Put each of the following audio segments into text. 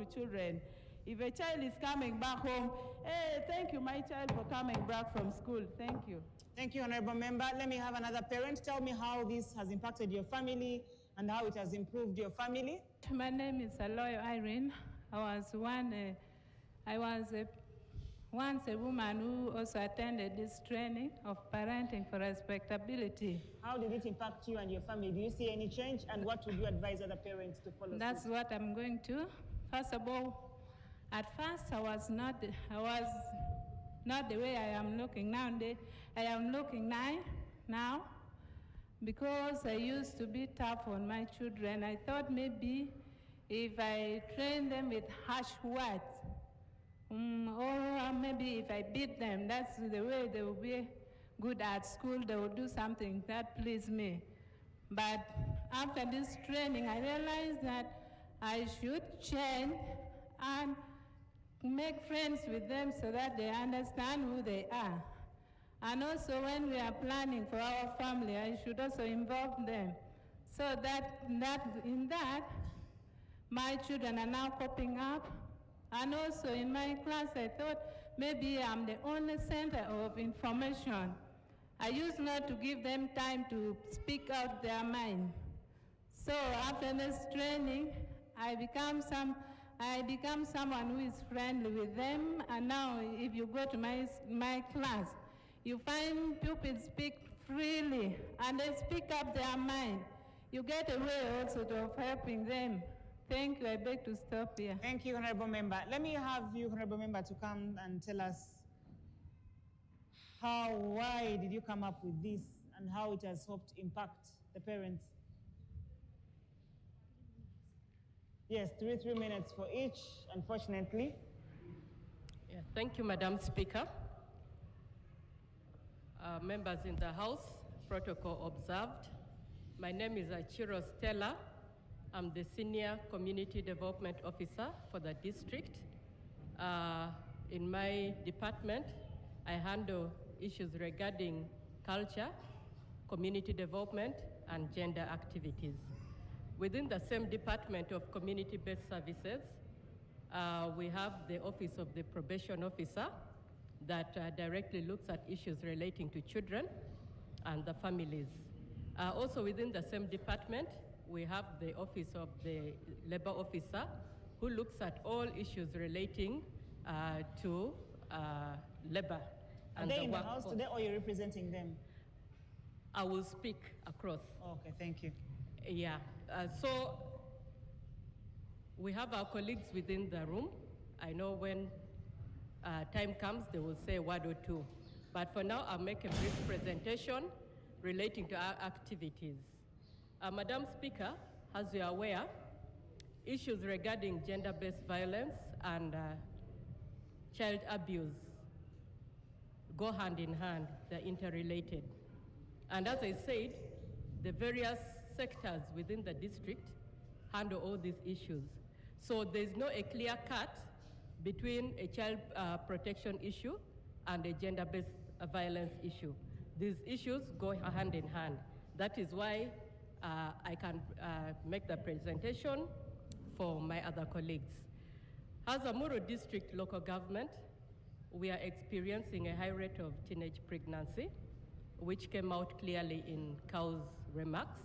to children. If a child is coming back home, hey, thank you, my child, for coming back from school. Thank you. Thank you, Honorable Member. Let me have another parent. Tell me how this has impacted your family and how it has improved your family. My name is Aloy Irene. I was once a woman who also attended this training of parenting for respectability. How did it impact you and your family? Do you see any change, and what would you advise other parents to follow? That's what I'm going to. First of all, at first I was not the way I am looking nowadays. I am looking now because I used to be tough on my children. I thought maybe if I train them with harsh words, or maybe if I beat them, that's the way they will be good at school. They will do something that please me. But after this training, I realized that I should change and make friends with them so that they understand who they are. And also when we are planning for our family, I should also involve them. So that my children are now coping up. And also in my class, I thought maybe I'm the only center of information. I used not to give them time to speak out their mind. So after this training, I become someone who is friendly with them. And now if you go to my class, you find pupils speak freely and they speak up their mind. You get a way also of helping them. Thank you. I beg to stop here. Thank you, Honorable Member. Let me have you, Honorable Member, to come and tell us why did you come up with this and how it has helped impact the parents. Yes, 3 minutes for each, unfortunately. Yeah, thank you, Madam Speaker. Members in the House, protocol observed. My name is Achiro Stella. I'm the Senior Community Development Officer for the district. In my department, I handle issues regarding culture, community development, and gender activities. Within the same Department of Community-Based Services, we have the Office of the Probation Officer that directly looks at issues relating to children and the families. Also within the same department, we have the Office of the Labor Officer who looks at all issues relating to labor. Are they in the House today or you're representing them? I will speak across. Okay, thank you. Yeah, so we have our colleagues within the room. I know when time comes, they will say a word or two. But for now, I'll make a brief presentation relating to our activities. Madam Speaker, as you are aware, issues regarding gender-based violence and child abuse go hand in hand, they're interrelated. And as I said, the various sectors within the district handle all these issues. So there's no a clear cut between a child protection issue and a gender-based violence issue. These issues go hand in hand. That is why I can make the presentation for my other colleagues. As Amuru District local government, we are experiencing a high rate of teenage pregnancy, which came out clearly in Kau's remarks.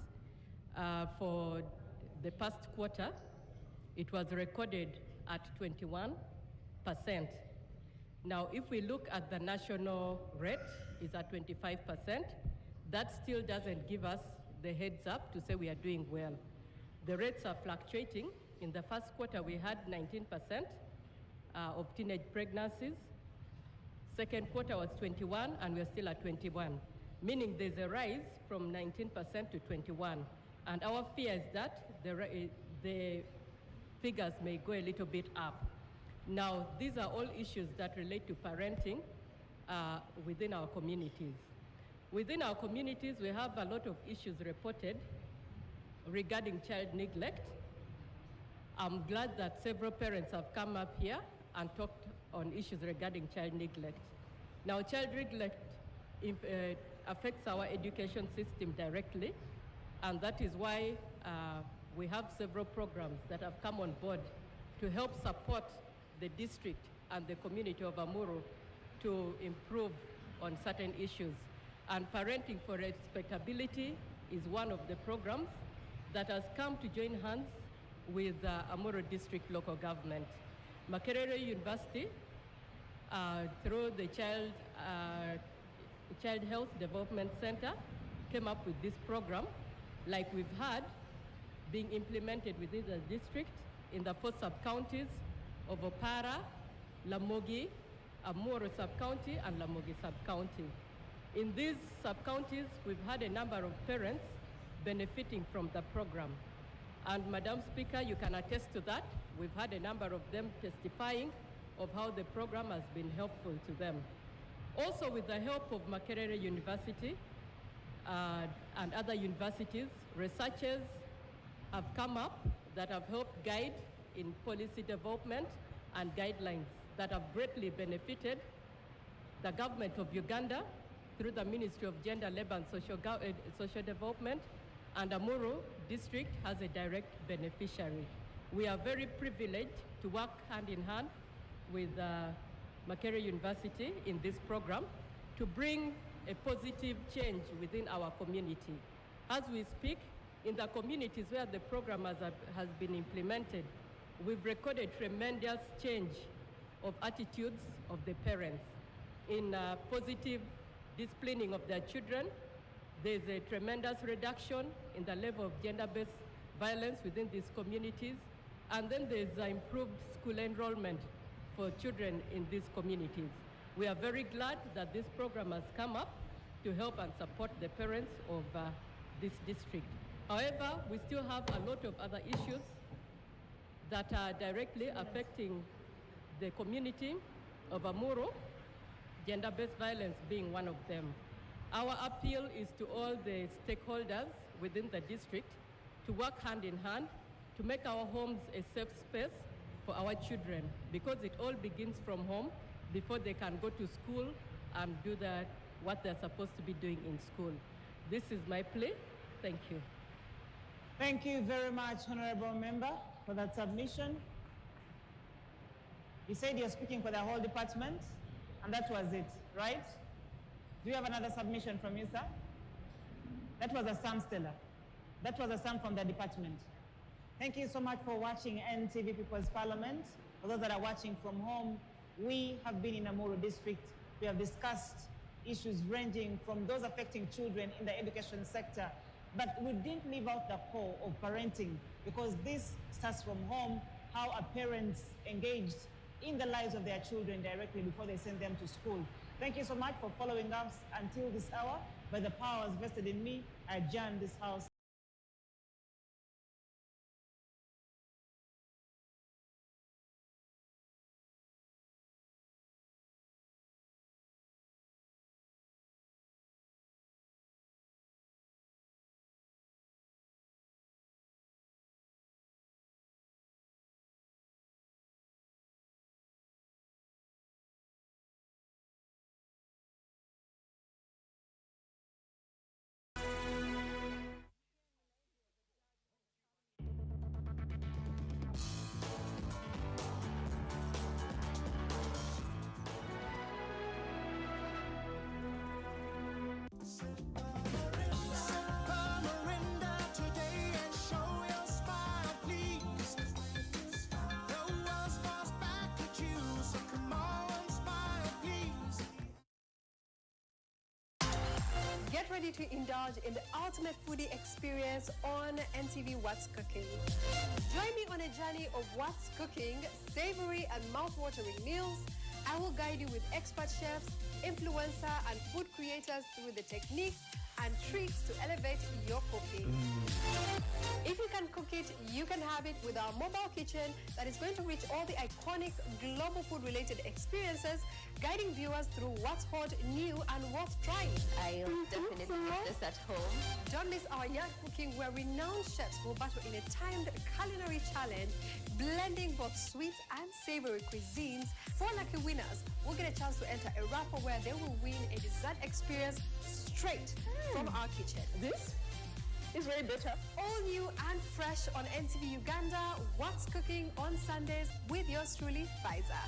For the past quarter, it was recorded at 21%. Now, if we look at the national rate, it's at 25%. That still doesn't give us the heads up to say we are doing well. The rates are fluctuating. In the first quarter, we had 19% of teenage pregnancies. Second quarter was 21, and we're still at 21, meaning there's a rise from 19% to 21. And our fear is that the figures may go a little bit up. Now, these are all issues that relate to parenting within our communities. Within our communities, we have a lot of issues reported regarding child neglect. I'm glad that several parents have come up here and talked on issues regarding child neglect. Now, child neglect affects our education system directly, and that is why we have several programs that have come on board to help support the district and the community of Amuru to improve on certain issues. And Parenting for Respectability is one of the programs that has come to join hands with Amuru District Local Government. Makerere University, through the Child Health Development Center, came up with this program, like we've had, being implemented within the district in the 4 sub-counties of Opara, Lamogi, Amuru sub-county, and Lamogi sub-county. In these sub-counties, we've had a number of parents benefiting from the program. And Madam Speaker, you can attest to that. We've had a number of them testifying of how the program has been helpful to them. Also, with the help of Makerere University and other universities, researchers have come up that have helped guide in policy development and guidelines that have greatly benefited the government of Uganda through the Ministry of Gender, Labor and Social Development, and Amuru District has a direct beneficiary. We are very privileged to work hand in hand with Makerere University in this program to bring a positive change within our community. As we speak, in the communities where the program has been implemented, we've recorded tremendous change of attitudes of the parents in positive disciplining of their children. There's a tremendous reduction in the level of gender-based violence within these communities. And then there's improved school enrollment for children in these communities. We are very glad that this program has come up to help and support the parents of this district. However, we still have a lot of other issues that are directly affecting the community of Amuru, gender-based violence being one of them. Our appeal is to all the stakeholders within the district to work hand in hand to make our homes a safe space for our children, because it all begins from home before they can go to school and do what they're supposed to be doing in school. This is my plea. Thank you. Thank you very much, Honorable Member, for that submission. You said you're speaking for the whole department, and that was it, right? Do you have another submission from you, sir? That was a Sam Stella. That was a Sam from the department. Thank you so much for watching NTV People's Parliament. For those that are watching from home, we have been in Amuru District. We have discussed issues ranging from those affecting children in the education sector, but we didn't leave out the core of parenting, because this starts from home, how are parents engaged in the lives of their children directly before they send them to school. Thank you so much for following us until this hour. By the powers vested in me, I adjourn this house. Get ready to indulge in the ultimate foodie experience on NTV What's Cooking. Join me on a journey of what's cooking, savory and mouth-watering meals. I will guide you with expert chefs, influencer and food creators through the techniques and tricks to elevate your cooking. If you can cook it, you can have it with our mobile kitchen that is going to reach all the iconic global food-related experiences, guiding viewers through what's hot, new, and worth trying. I'll definitely make this at home. Don't miss our Yard Cooking, where renowned chefs will battle in a timed culinary challenge, blending both sweet and savory cuisines. 4 lucky winners will get a chance to enter a raffle where they will win a dessert experience straight from our kitchen. This is very bitter. All new and fresh on NTV Uganda, What's Cooking on Sundays with yours truly, Faiza.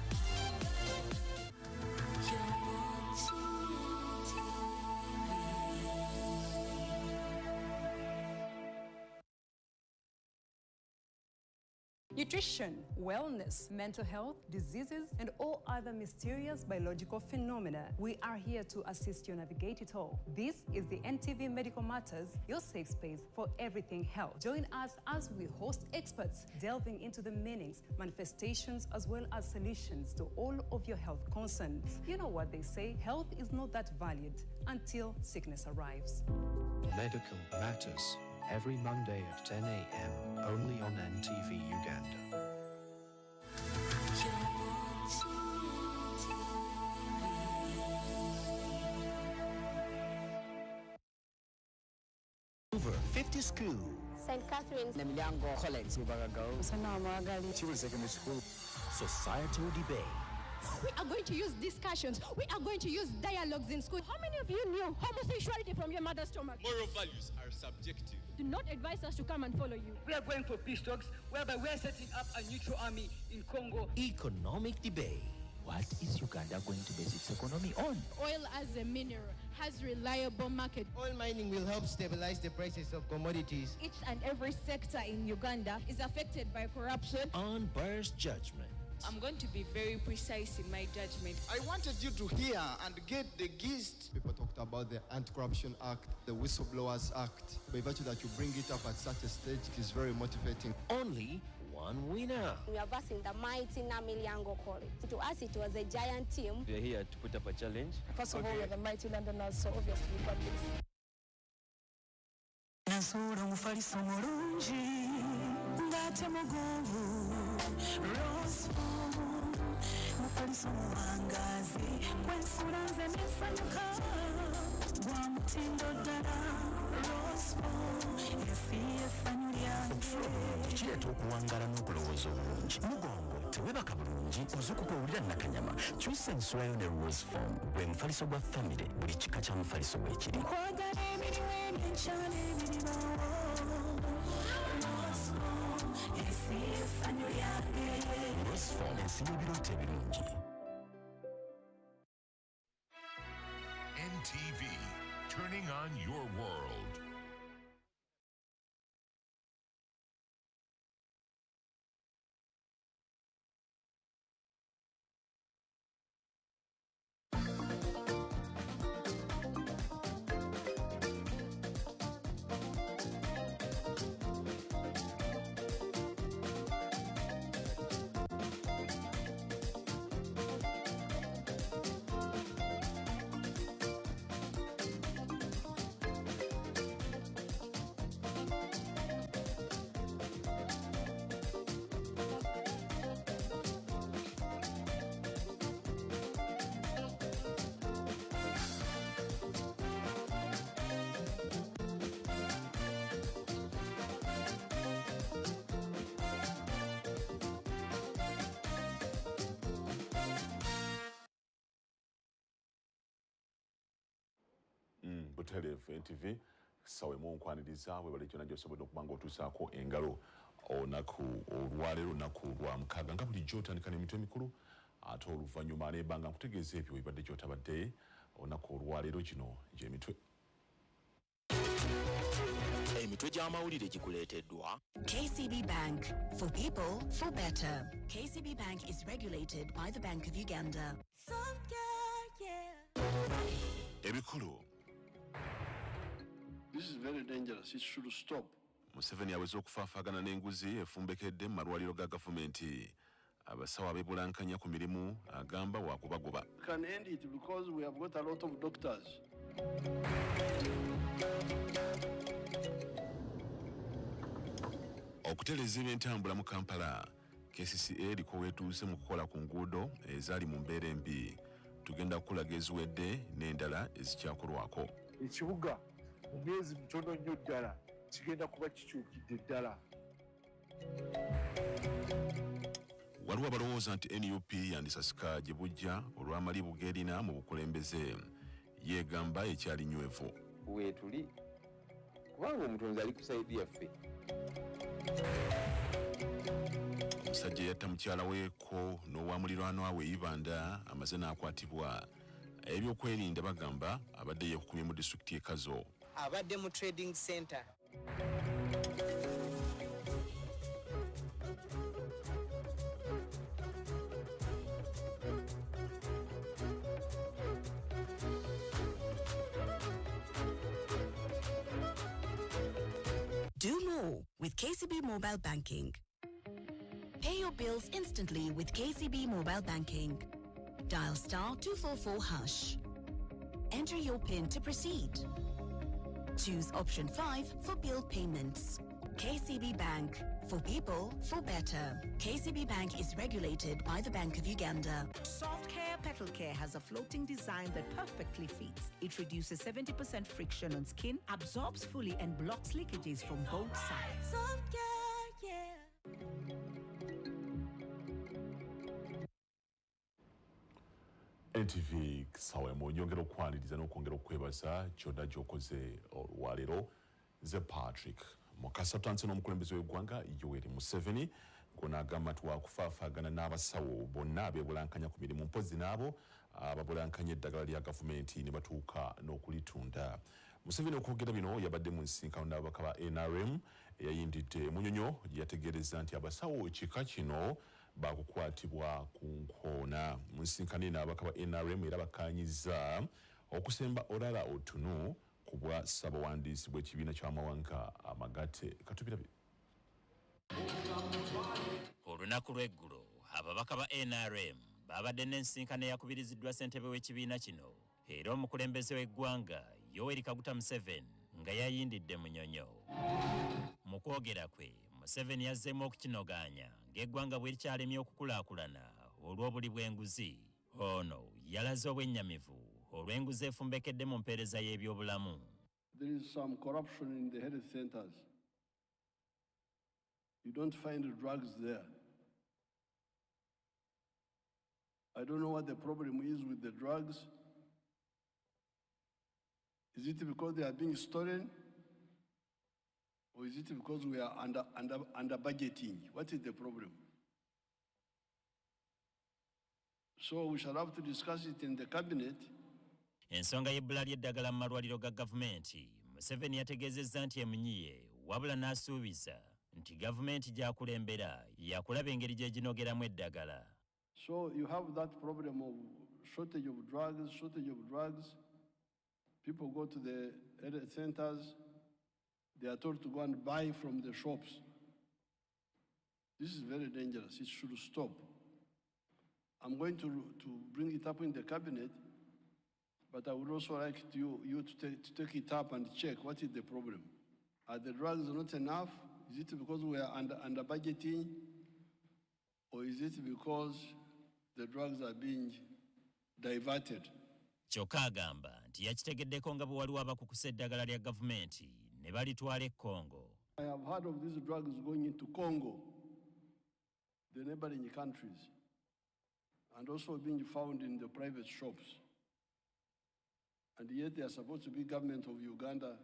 Nutrition, wellness, mental health, diseases, and all other mysterious biological phenomena. We are here to assist you navigate it all. This is the NTV Medical Matters, your safe space for everything health. Join us as we host experts delving into the meanings, manifestations, as well as solutions to all of your health concerns. You know what they say, health is not that valued until sickness arrives. Medical Matters, every Monday at 10 a.m. only on NTV Uganda. Over 50 schools. St. Catherine's, Nemilyango College, Civil Secondary School. Societal debate. We are going to use discussions. We are going to use dialogues in school. How many of you knew homosexuality from your mother's stomach? Moral values are subjective. Do not advise us to come and follow you. We are going for peace talks, whereby we are setting up a neutral army in Congo. Economic debate. What is Uganda going to base its economy on? Oil as a mineral has reliable market. Oil mining will help stabilize the prices of commodities. Each and every sector in Uganda is affected by corruption. Unbiased judgment. I'm going to be very precise in my judgment. I wanted you to hear and get the gist. People talked about the Anti-Corruption Act, the Whistleblowers Act. By virtue that you bring it up at such a stage, it is very motivating. Only one winner. We are versing the mighty Namilyango College. To us, it was a giant team. We are here to put up a challenge. First of all, we are the mighty Londoners, so obviously we got this. Kireeta okuwangala n'okulowooza obulungi mugongo tewebaka bulungi ozukuka owulira nakanyama kyusa enswayo ne rose form gwe mufaliso gwa famire buli kika kya mufaliso weekiri kwagala emirimu ebyenkyalo ebiribawo rose form ensi y'essanyu lyange rose form ensi y'ebirooto ebirungi. NTV, turning on your world. Butereevu NTV sawe mu nkwaniriza we bali kyona gyosobodde okubanga otuusaako engalo olunaku olwaleero olunaku lwa mukaaga nga bulijjo otandika n'emitwe emikulu ate oluvannyuma neebanga nkutegeeza ebyo webadde gyotabadde olunaku olwaleero kino gy'emitwe emitwe gy'amawulire gikuleeteddwa KCB Bank, for people, for better. KCB Bank is regulated by the Bank of Uganda. ebikulu. This is very dangerous. It should stop. Museveni aweze okufaafaagana n'enguzi efumbekedde mu malwaliro ga gavumenti. Abasawo abeebulankanya ku mirimu agamba waakubagoba. We can end it because we have got a lot of doctors. Okutereeza ebyentambula mu Kampala, KCCA eriko weetuuse mu kukola ku nguudo ezaali mu mbeera embi. Tugenda kukulaga eziwedde n'endala ezikyakolwako. Ekibuga mu myezi mitono nnyo ddala kigenda kuba kikyukidde ddala. Waliwo abalowooza nti NUP yandisasika gye bujja olw'amalibu g'erina mu bukulembeze. Yeegamba ekyali nywevu. Weetuli kubanga omutonzi ali kusaidia ffe. Omusajja yatta mukyala weeko n'owa muliraanwa we Ibanda amaze n'akwatibwa. Ebyokwerinda bagamba abadde yeekukumye mu disitulikiti y'e Kazo. Abadde mu trading center. Do more with KCB Mobile Banking. Pay your bills instantly with KCB Mobile Banking. Dial *244#. Enter your PIN to proceed. Choose option 5 for bill payments. KCB Bank. For people, for better. KCB Bank is regulated by the Bank of Uganda. Soft Care Petal Care has a floating design that perfectly fits. It reduces 70% friction on skin, absorbs fully, and blocks leakages from both sides. Soft Care, yeah. NTV sawa mu nyongera okwaniriza n'okwongera okwebaza kyonna gy'okoze olwaleero ze Patrick Mukasa tanse n'omukulembeze w'eggwanga Yoweri Museveni ng'onaagamba nti wakufaafaagana n'abasawo bonna abeebulankanya ku mirimu mpozi n'abo ababulankanya eddagala lya gavumenti ne batuuka n'okulitunda. Museveni okwogera bino yabadde mu nsinkano n'ababaka ba NRM eyayindidde Munyonyo gye yategeereza nti abasawo ekika kino bakukwatibwa ku nkoona. Mu nsinkano n'ababaka ba NRM era bakkaanyizza okusemba Olala Otunu ku bwa ssabawandiisi bw'ekibiina ky'amawanga amagatte. Katubirabe. Olunaku lw'eggulo ababaka ba NRM babadde n'ensinkano eyakubiriziddwa ssentebe w'ekibiina kino era omukulembeze w'eggwanga Yoweri Kaguta Museveni nga yayindidde Munyonyo. Mu kwogera kwe Museveni yazzeemu okukinogaanya ng'eggwanga bwe likyalemye okukulaakulana olw'obuli bw'enguzi. Ono yalaze obwennyamivu olw'enguzi efumbekedde mu mpeereza y'ebyobulamu. There is some corruption in the health centers. You don't find drugs there. I don't know what the problem is with the drugs. Is it because they are being stolen? Or is it because we are under budgeting? What is the problem? So we shall have to discuss it in the cabinet. Ensonga y'ebbula ly'eddagala mu malwaliro ga gavumenti, Museveni yategeezezza nti emunyiye wabula n'asuubiza nti gavumenti gy'akulembera yakulaba engeri gye ginogeramu eddagala. So you have that problem of shortage of drugs. People go to the health centers, they are told to go and buy from the shops. This is very dangerous. It should stop. I'm going to bring it up in the cabinet, but I would also like you to take it up and check what is the problem. Are the drugs not enough? Is it because we are under budgeting? Or is it because the drugs are being diverted? Kyokka agamba nti yakitegeddeko nga bwe waliwo abakukusa eddagala lya gavumenti ne balitwala e Congo. I have heard of these drugs going into Congo, the neighboring countries, and also being found in the private shops. And yet they are supposed to be government of Uganda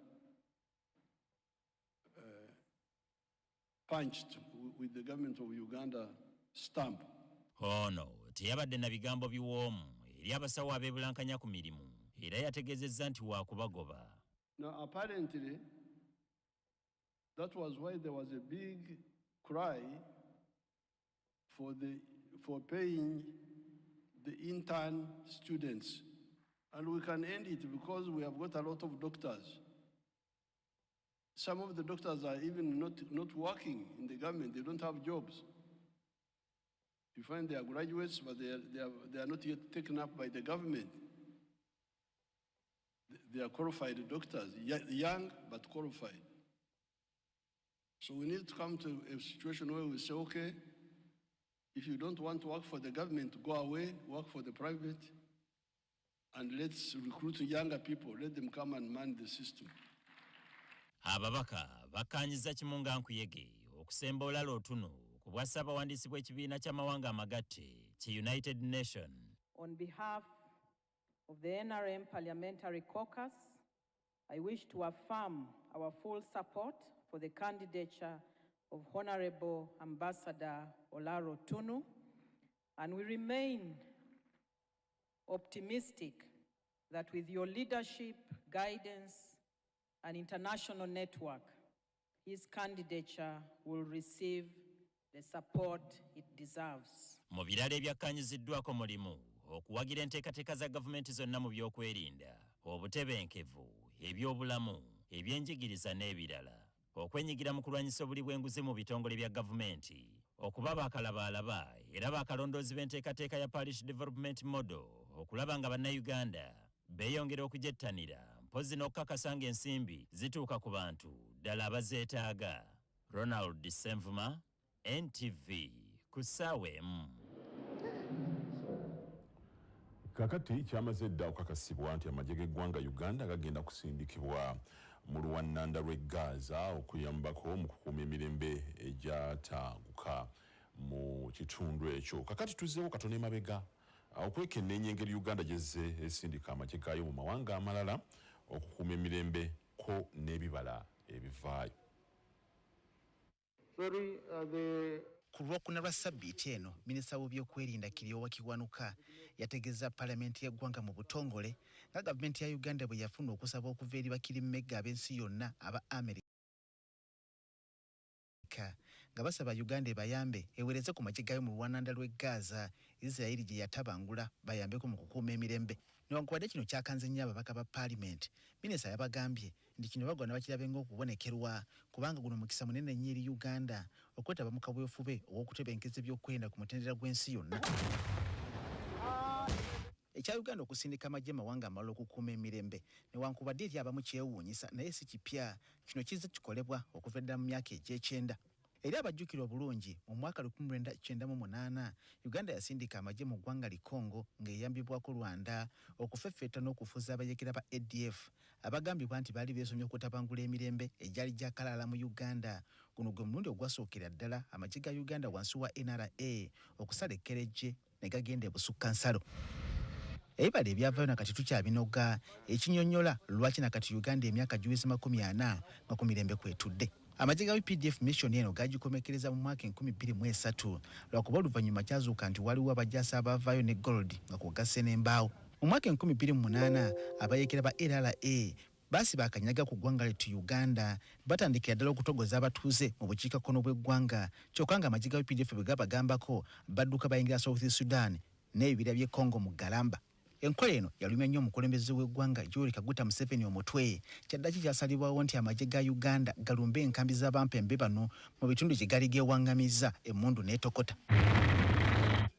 punched with the government of Uganda stamp. Ono teyabadde na bigambo biwoomu eri abasawo abeebulankanya ku mirimu era yategeezezza nti waakubagoba. Now apparently that was why there was a big cry for paying the intern students. And we can end it because we have got a lot of doctors. Some of the doctors are even not working in the government. They don't have jobs. You find they are graduates, but they are not yet taken up by the government. They are qualified doctors, young but qualified. So we need to come to a situation where we say, okay, if you don't want to work for the government, go away, work for the private, and let's recruit younger people. Let them come and man the system. Ababaka bakkaanyizza Kimunga Nkuyege okusemba Olala Otunu ku bwa ssaabawandiisi bw'ekibiina ky'amawanga amagatte ki United Nations. On behalf of the NRM Parliamentary Caucus, I wish to affirm our full support for the candidature of Honorable Ambassador Olaro Tunu, and we remain optimistic that with your leadership, guidance, and international network, his candidature will receive the support it deserves. Mu birala ebyakkanyiziddwako mulimu okuwagira enteekateeka za gavumenti zonna mu by'okwerinda, obutebenkevu, ebyobulamu, ebyenjigiriza n'ebirala, okwenyigira mu kulwanyisa obuli bw'enguzi mu bitongole bya gavumenti, okuba baakalabaalaba era baakalondoozi b'enteekateeka ya Parish Development Model, okulaba nga bannayuganda beeyongera okugyettanira mpozi n'okukakasa ng'ensimbi zituuka ku bantu ddala abazeetaaga. Ronald Senvuma, NTV, ku ssaawa emu. Kakati kyamaze dda okukakasibwa nti amagye g'eggwanga Uganda gagenda kusindikibwa mu luwannanda lw'e Gaza okuyambako mu kukuuma emirembe egyataaguka mu kitundu ekyo. Kakati tuzzeewo katono emabega okwekenneenya engeri Uganda gyezze esindika amagye gaayo mu mawanga amalala okukuuma emirembe ko n'ebibala ebivaayo. Ku Lwokuna lwa Ssabbiiti eno, minisita w'ebyokwerinda Kiryowa Kiwanuka yategeeza Paalamenti y'eggwanga mu butongole nga gavumenti ya Uganda bwe yafuna okusaba okuva eri bakirimmega ab'ensi yonna aba Amerika nga basaba Uganda ebayambe ewereze ku magye gaayo mu luwannanda lw'e Gaza Israel gye yatabangula bayambeko mu kukuuma emirembe. Newankubadde kino kyakanze nnyo ababaka ba Paalamenti, minisita yabagambye nti kino bagwana bakirabe ng'okubonekerwa kubanga guno mukisa munene nnyo eri Uganda okwetaba mu kaweefube ow'okutebenkeza ebyokwerinda ku mutendera gw'ensi yonna. Ekya Uganda okusindika amagye mawanga amalala okukuuma emirembe newankubadde eri abamu kyewuunyisa naye si kipya, kino kizze kikolebwa okuva ddala mu myaka egy'ekyenda. Eri abajjukira obulungi mu mwaka 1998 Uganda yasindika amagye mu ggwanga Likongo ng'eyambibwako Rwanda okufeffetta n'okufuza abayekera ba ADF abagambibwa nti baali beesomye okutabangula emirembe egyali gyakalaala mu Uganda. Guno gwe mulundi ogwasookera ddala amagye ga Uganda wansi wa NRA okusala ekkerejje ne gagenda ebusukka nsalo. Ebibala ebyavaayo nakati tukyabinoga ekinyonnyola lwaki nakati Uganda emyaka giweze 40 nga ku mirembe kwetudde. Amagye ga UPDF mission eno gagikomekereza mu mwaka 2003 lwakuba oluvannyuma kyazuuka nti waliwo abajaasi abavaayo ne gold nga kwogase n'embaawo. Mu mwaka 2008 abayekera ba LRA basiba akanyaga ku ggwanga ly'ettu Uganda batandikira ddala okutogoza abatuuze mu bukiikakkono bw'eggwanga kyokka nga amagye ga UPDF bwe gabagambako badduka bayingira South Sudan n'ebibira by'e Congo mu Galamba. Enkola eno yalumya nnyo omukulembeze w'eggwanga Yoweri Kaguta Museveni omutwe kyaddaki kyasalibwawo nti amagye ga Uganda galumbe enkambi z'abampembe bano mu bitundu gye gali geewangamiza emmundu n'etokota.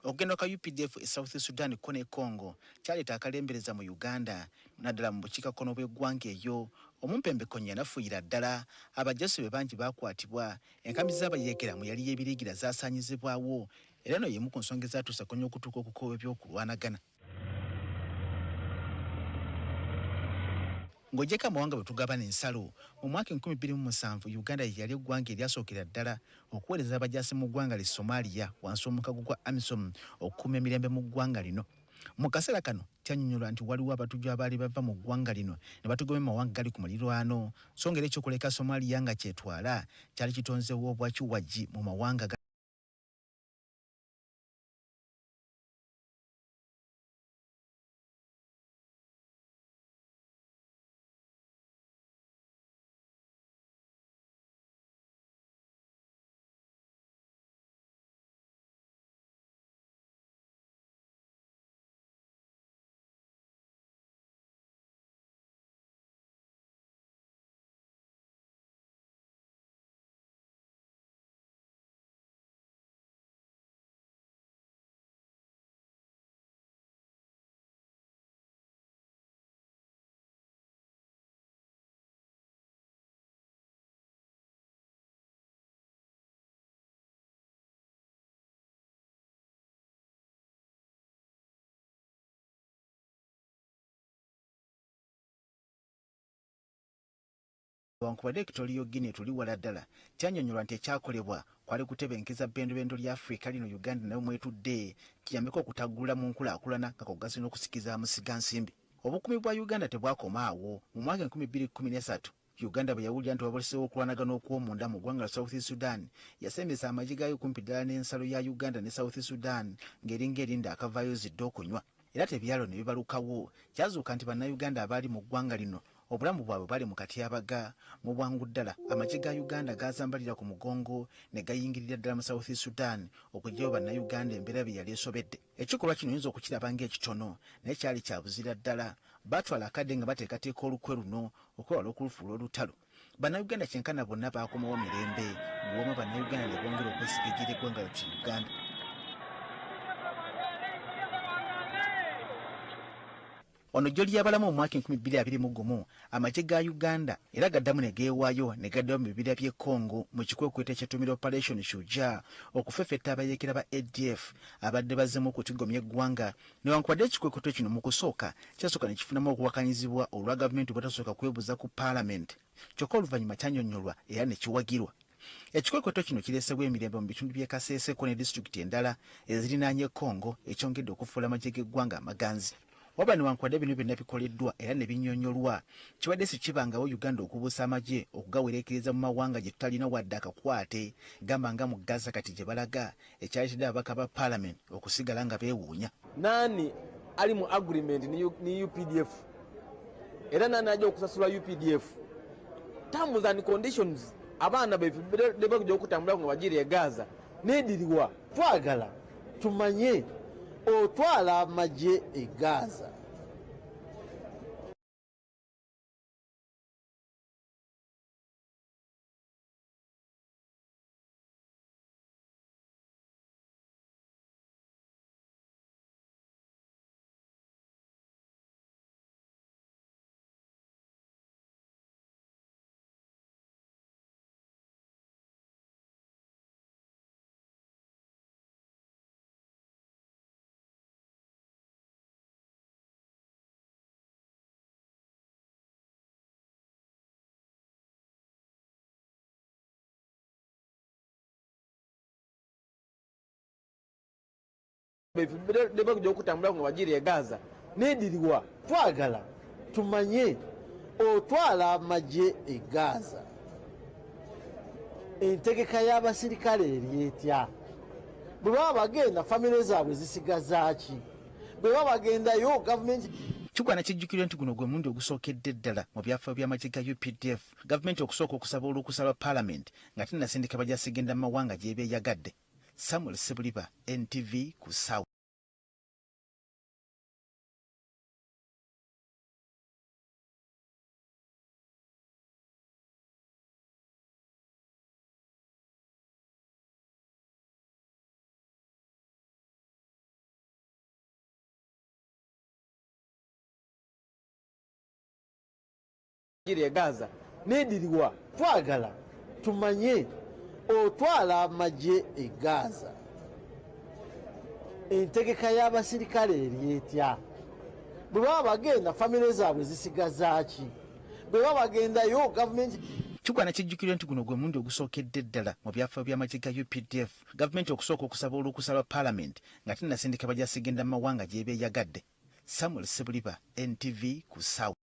Okugenda kwa UPDF e South Sudan ko ne Congo kyaleeta akalembereza mu Uganda naddala mu bukiikakkono bw'eggwanga eyo. Omumpembe Konya yanafuuyira ddala abajjaasi be bangi baakwatibwa, enkambi z'abayeekera mu yali y'ebirigira zaasaanyizibwawo era eno y'emu ku nsonga ezaatuusa Konya okutuuka okukoowa ebyokulwanagana. Ng'ogyeko amawanga bwe tugabana ensalo mu mwaka 2007 Uganda yali eggwanga eryasookera ddala okuweereza abajaasi mu ggwanga li Somalia wansi w'omukago gwa AMISOM okukuuma emirembe mu ggwanga lino. Mu kaseera kano kyannyonnyola nti waliwo abatujju abaali bava mu ggwanga lino ne batugobya mu mawanga gali ku muliraano so ngeri ekyokuleka Somalia nga kyetwala kyali kitonzeewo obwakiwagi mu mawanga wankubadde Equatorial Guinea tuli wala ddala kyannyonnyola nti ekyakolebwa kwali kutebenkeza bbendobendo lya Afrika lino Uganda nayo mwetudde kiyambeko okutaggula mu nkulaakulana nga kogasi n'okusikiza amusiga nsimbi. Obukumi bwa Uganda tebwakoma awo. Mu mwaka 2013 Uganda bwe yawulira nti wabulisewo okulwanagana okw'omunda mu ggwanga lya South Sudan yasembesa amagye gaayo kumpi ddala n'ensalo ya Uganda ne South Sudan ng'eringa erinda akavaayo zidde okunywa. Era tebyalo ne bibalukawo. Kyazuuka nti bannayuganda abaali mu ggwanga lino obulamu bwabwe bali mu katyabaga. Mu bwangu ddala amagye ga Uganda gazambalira ku mugongo ne gayingirira ddala mu South Sudan okuggyayo bannayuganda embeera bye yali esobedde. Ekikolwa kino oyinza okukiraba ng'ekitono naye kyali kya buzira ddala. Batwala akadde nga bateekateeka olukwe luno okwewala okulufuula olutalo. Bannayuganda kyenkana bonna baakomawo mirembe bw'omu bannayuganda ne bongera okwesigagira eggwanga lya Uganda. Ono jjoli yabalamu mu mwaka 2021 amagye ga Uganda era gaddamu ne geewaayo ne gaddayo mu bibira by'e Congo mu kikwekweta ekyetumira Operation Shujaa okufefetta abayeekera ba ADF abadde bazzemu okutigomya eggwanga newankubadde ekikwekweto kino mu kusooka kyasooka ne kifunamu okuwakanyizibwa olwa gavumenti obutasooka kwebuuza ku Parliament kyokka oluvannyuma kyannyonnyolwa era ne kiwagirwa. Ekikwekweto kino kireesebwa emirembe mu bitundu by'e Kasese ne disitulikiti endala ezirinaanye Congo ekyongedde okufuula amagye g'eggwanga amaganzi. Wabula newankubadde bino byonna bikoleddwa era ne binnyonnyolwa kibadde si kibangawo Uganda okubuusa amagye okugawereekereza mu mawanga gye tutalina wadde akakwate gamba nga mu Gaza kati gye balaga ekyaleetedde ababaka ba Parliament okusigala nga beewuunya. Nani ali mu agreement ni UPDF era nani ajja okusasula UPDF terms and conditions abaana bwe bakujja okutambula nga bagiri e Gaza neediriwa. Twagala tumanye otwala amagye e Gaza bwe bakujja okutambula nga bagiri e Gaza neediriwa. Twagala tumanye otwala amagye e Gaza entegeka y'abasirikale eri etya? Bwe baba bagenda famire zaabwe zisigaza ki? Bwe baba bagendayo gavumenti. Kigwana kijjukirwa nti guno gwe mulundi ogusookedde ddala mu byafaayo by'amagye ga UPDF gavumenti okusooka okusaba olukusa lwa Parliament nga tennasindika bajjasigenda mu mawanga gye beeyagadde. Samuel Sebuliba, NTV ku South. Giri Gaza neediriwa. Twagala tumanye otwala amagye e Gaza entegeka y'abasirikale eri etya? Bwe baba bagenda famire zaabwe zisigaza ki? Bwe baba bagendayo gavumenti. Kigwana kijjukirwa nti guno gwe mulundi ogusookedde ddala mu byafaayo by'amagye ga UPDF gavumenti okusooka okusaba olukusa lwa Parliament nga tennasindika bajjasigenda mu mawanga gye beeyagadde. Samuel Sebuliba, NTV ku South.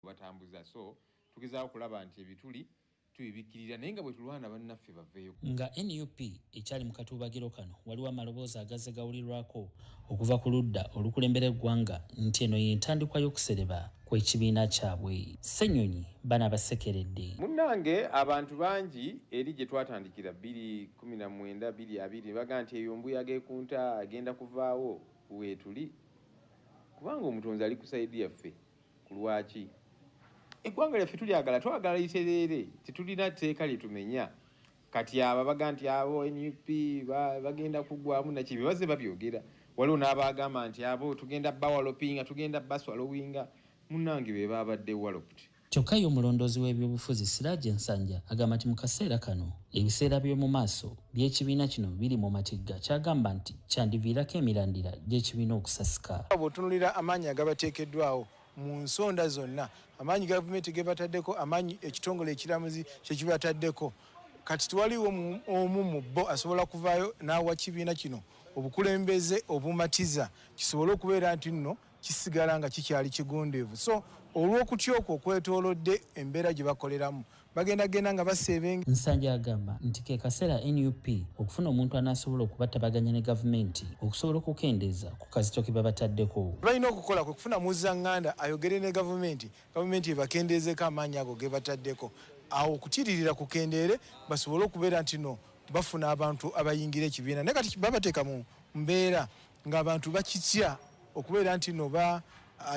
batambuza so tugezaawo kulaba nti ebituli tubibikirira naye nga bwe tulwana bannaffe baveeyo. Nga NUP ekyali mu katuubagiro kano waliwo amaloboozi agazze gawulirwako okuva ku ludda olukulembera eggwanga nti eno y'entandikwa y'okusereba kw'ekibiina kyabwe. Ssenyonyi bana basekeredde. Munnange abantu bangi eri gye twatandikira 2019 2020 baga nti eyo mbuyaga ekunta agenda kuvaawo weetuli kubanga omutonzi ali ku sayidi yaffe ku lwaki eggwanga lyaffe tulyagala twagala litereere titulina tteeka lyetumenya kati aba baga nti abo NUP bagenda kuggwamu nakibi bazze babyogera waliwo n'abagamba nti abo tugenda bawalopinga tugenda baswalowinga munnange be babadde waloped. Kyokka ye omulondoozi w'ebyobufuzi Siraje Nsanja agamba nti mu kaseera kano ebiseera by'omu maaso by'ekibiina kino biri mu matigga kyagamba nti kyandiviirako emirandira gy'ekibiina okusasika. Bw'otunuulira amaanyi agabateekeddwawo mu nsonda zonna amaanyi gavumenti ge bataddeko amaanyi ekitongole ekiramuzi kye kibataddeko kati twaliwo omu mu bo asobola kuvaayo n'awa kibiina kino obukulembeze obumatiza kisobole okubeera nti nno kisigala nga kikyali kigundeevu. So olw'okutya okwo okwetoolodde embeera gye bakoleramu bagendagenda nga baseebenga. Nsanja agamba nti ke kaseera NUP okufuna omuntu anaasobola okubatabaganya ne gavumenti okusobola okukendeeza ku kazito ke babataddeko. Balina okukola kwe kufuna muzzanganda ayogere ne gavumenti ebakendeezeko amaanyi ago ge bataddeko awo okutiririra kukendeere basobole okubeera nti no bafuna abantu abayingira ekibiina naye kati babateeka mu mbeera ng'abantu bakitya okubeera nti no ba